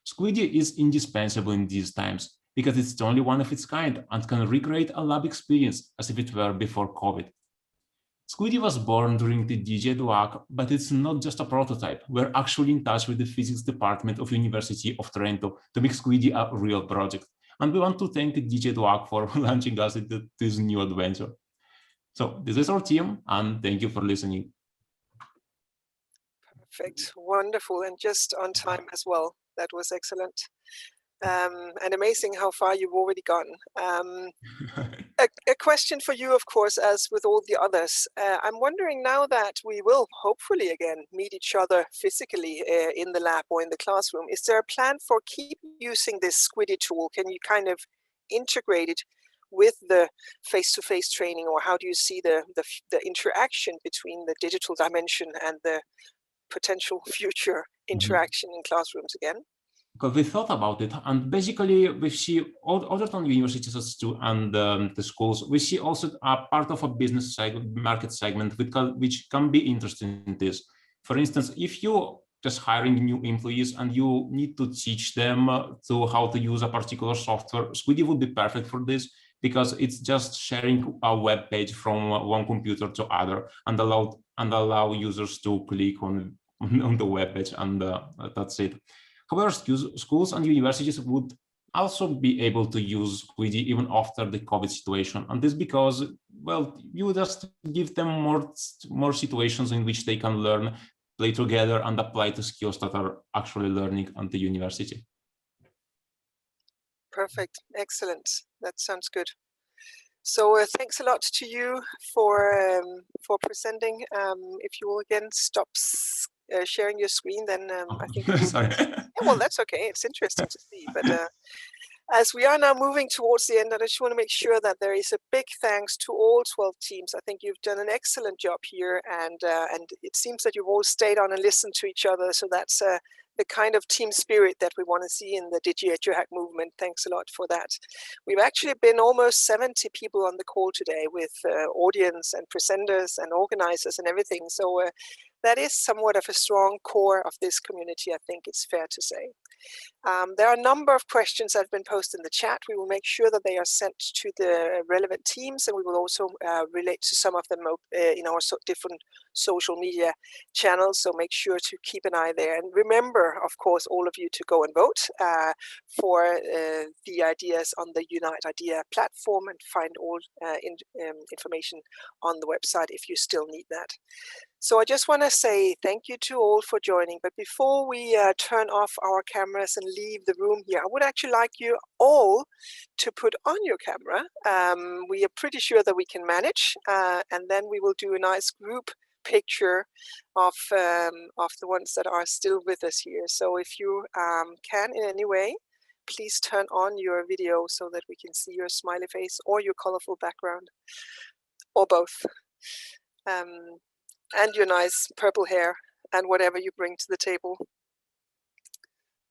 K: Squiddy is indispensable in these times because it's the only one of its kind and can recreate a lab experience as if it were before COVID. Squiddy was born during the DigiEduHack, but it's not just a prototype. We're actually in touch with the physics department of University of Trento to make Squiddy a real project. And we want to thank the DigiEduHack for launching us into this new adventure. So this is our team, and thank you for listening.
A: Perfect, wonderful, and just on time as well. That was excellent. And amazing how far you've already gone. A question for you, of course, as with all the others. I'm wondering now that we will hopefully again meet each other physically in the lab or in the classroom, is there a plan for keep using this Squiddy tool? Can you kind of integrate it with the face-to-face training, or how do you see the interaction between the digital dimension and the potential future interaction in classrooms again?
K: Because we thought about it, and basically we see other than universities and the schools, we see also a part of a business market segment which can be interesting in this. For instance, if you just hiring new employees and you need to teach them to how to use a particular software, Squiddy would be perfect for this because it's just sharing a web page from one computer to other and allow users to click on the web page, and that's it. However, schools and universities would also be able to use Squiddy even after the COVID situation. And this because, well, you just give them more situations in which they can learn, play together, and apply the skills that are actually learning at the university.
A: Perfect, excellent. That sounds good. So thanks a lot to you for presenting. If you will again stop sharing your screen, then I think
K: sorry.
A: Yeah, well, that's okay. It's interesting to see. But as we are now moving towards the end, I just want to make sure that there is a big thanks to all 12 teams. I think you've done an excellent job here, and it seems that you've all stayed on and listened to each other. So that's the kind of team spirit that we want to see in the DigiEduHack movement. Thanks a lot for that. We've actually been almost 70 people on the call today with audience and presenters and organizers and everything. So that is somewhat of a strong core of this community, I think it's fair to say. There are a number of questions that have been posted in the chat. We will make sure that they are sent to the relevant teams, and we will also relate to some of them in our different social media channels, so make sure to keep an eye there. And remember, of course, all of you to go and vote for the ideas on the Unite Idea platform, and find all information on the website if you still need that. So I just want to say thank you to all for joining. But before we turn off our cameras and leave the room here, I would actually like you all to put on your camera. We are pretty sure that we can manage, and then we will do a nice group picture of the ones that are still with us here. So if you can in any way, please turn on your video so that we can see your smiley face or your colorful background, or both, and your nice purple hair and whatever you bring to the table.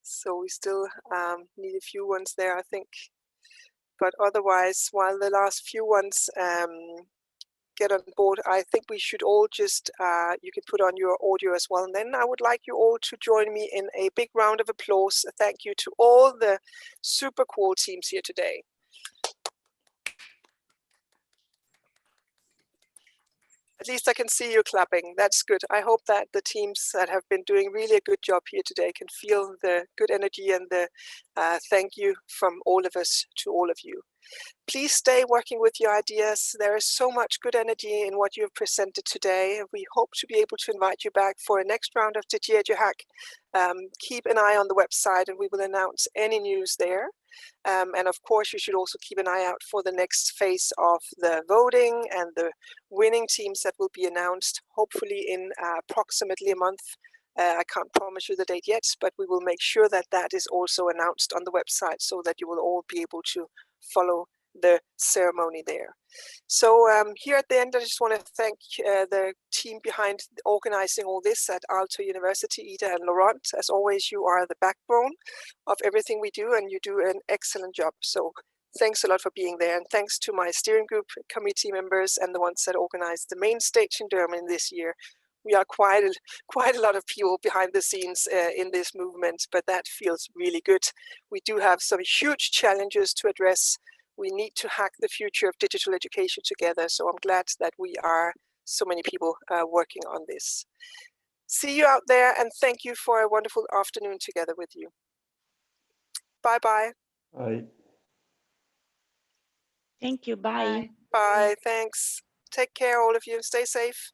A: So we still need a few ones there, I think. But otherwise, while the last few ones get on board, I think we should all just, you can put on your audio as well. And then I would like you all to join me in a big round of applause. Thank you to all the super cool teams here today. At least I can see you clapping. That's good. I hope that the teams that have been doing really a good job here today can feel the good energy and the thank you from all of us to all of you. Please stay working with your ideas. There is so much good energy in what you've presented today. We hope to be able to invite you back for a next round of DigiEduHack. Keep an eye on the website and we will announce any news there. And of course, you should also keep an eye out for the next phase of the voting and the winning teams that will be announced, hopefully in approximately a month. I can't promise you the date yet, but we will make sure that that is also announced on the website so that you will all be able to follow the ceremony there. So here at the end, I just want to thank the team behind organizing all this at Aalto University, Ida and Laurent. As always, you are the backbone of everything we do, and you do an excellent job. So thanks a lot for being there, and thanks to my steering group committee members and the ones that organized the main stage in Durban this year. We are quite a lot of people behind the scenes in this movement, but that feels really good. We do have some huge challenges to address. We need to hack the future of digital education together. So I'm glad that we are so many people working on this. See you out there, and thank you for a wonderful afternoon together with you. Bye-bye.
N: Bye.
B: Thank you. Bye.
A: Bye. Thanks. Take care, all of you. Stay safe.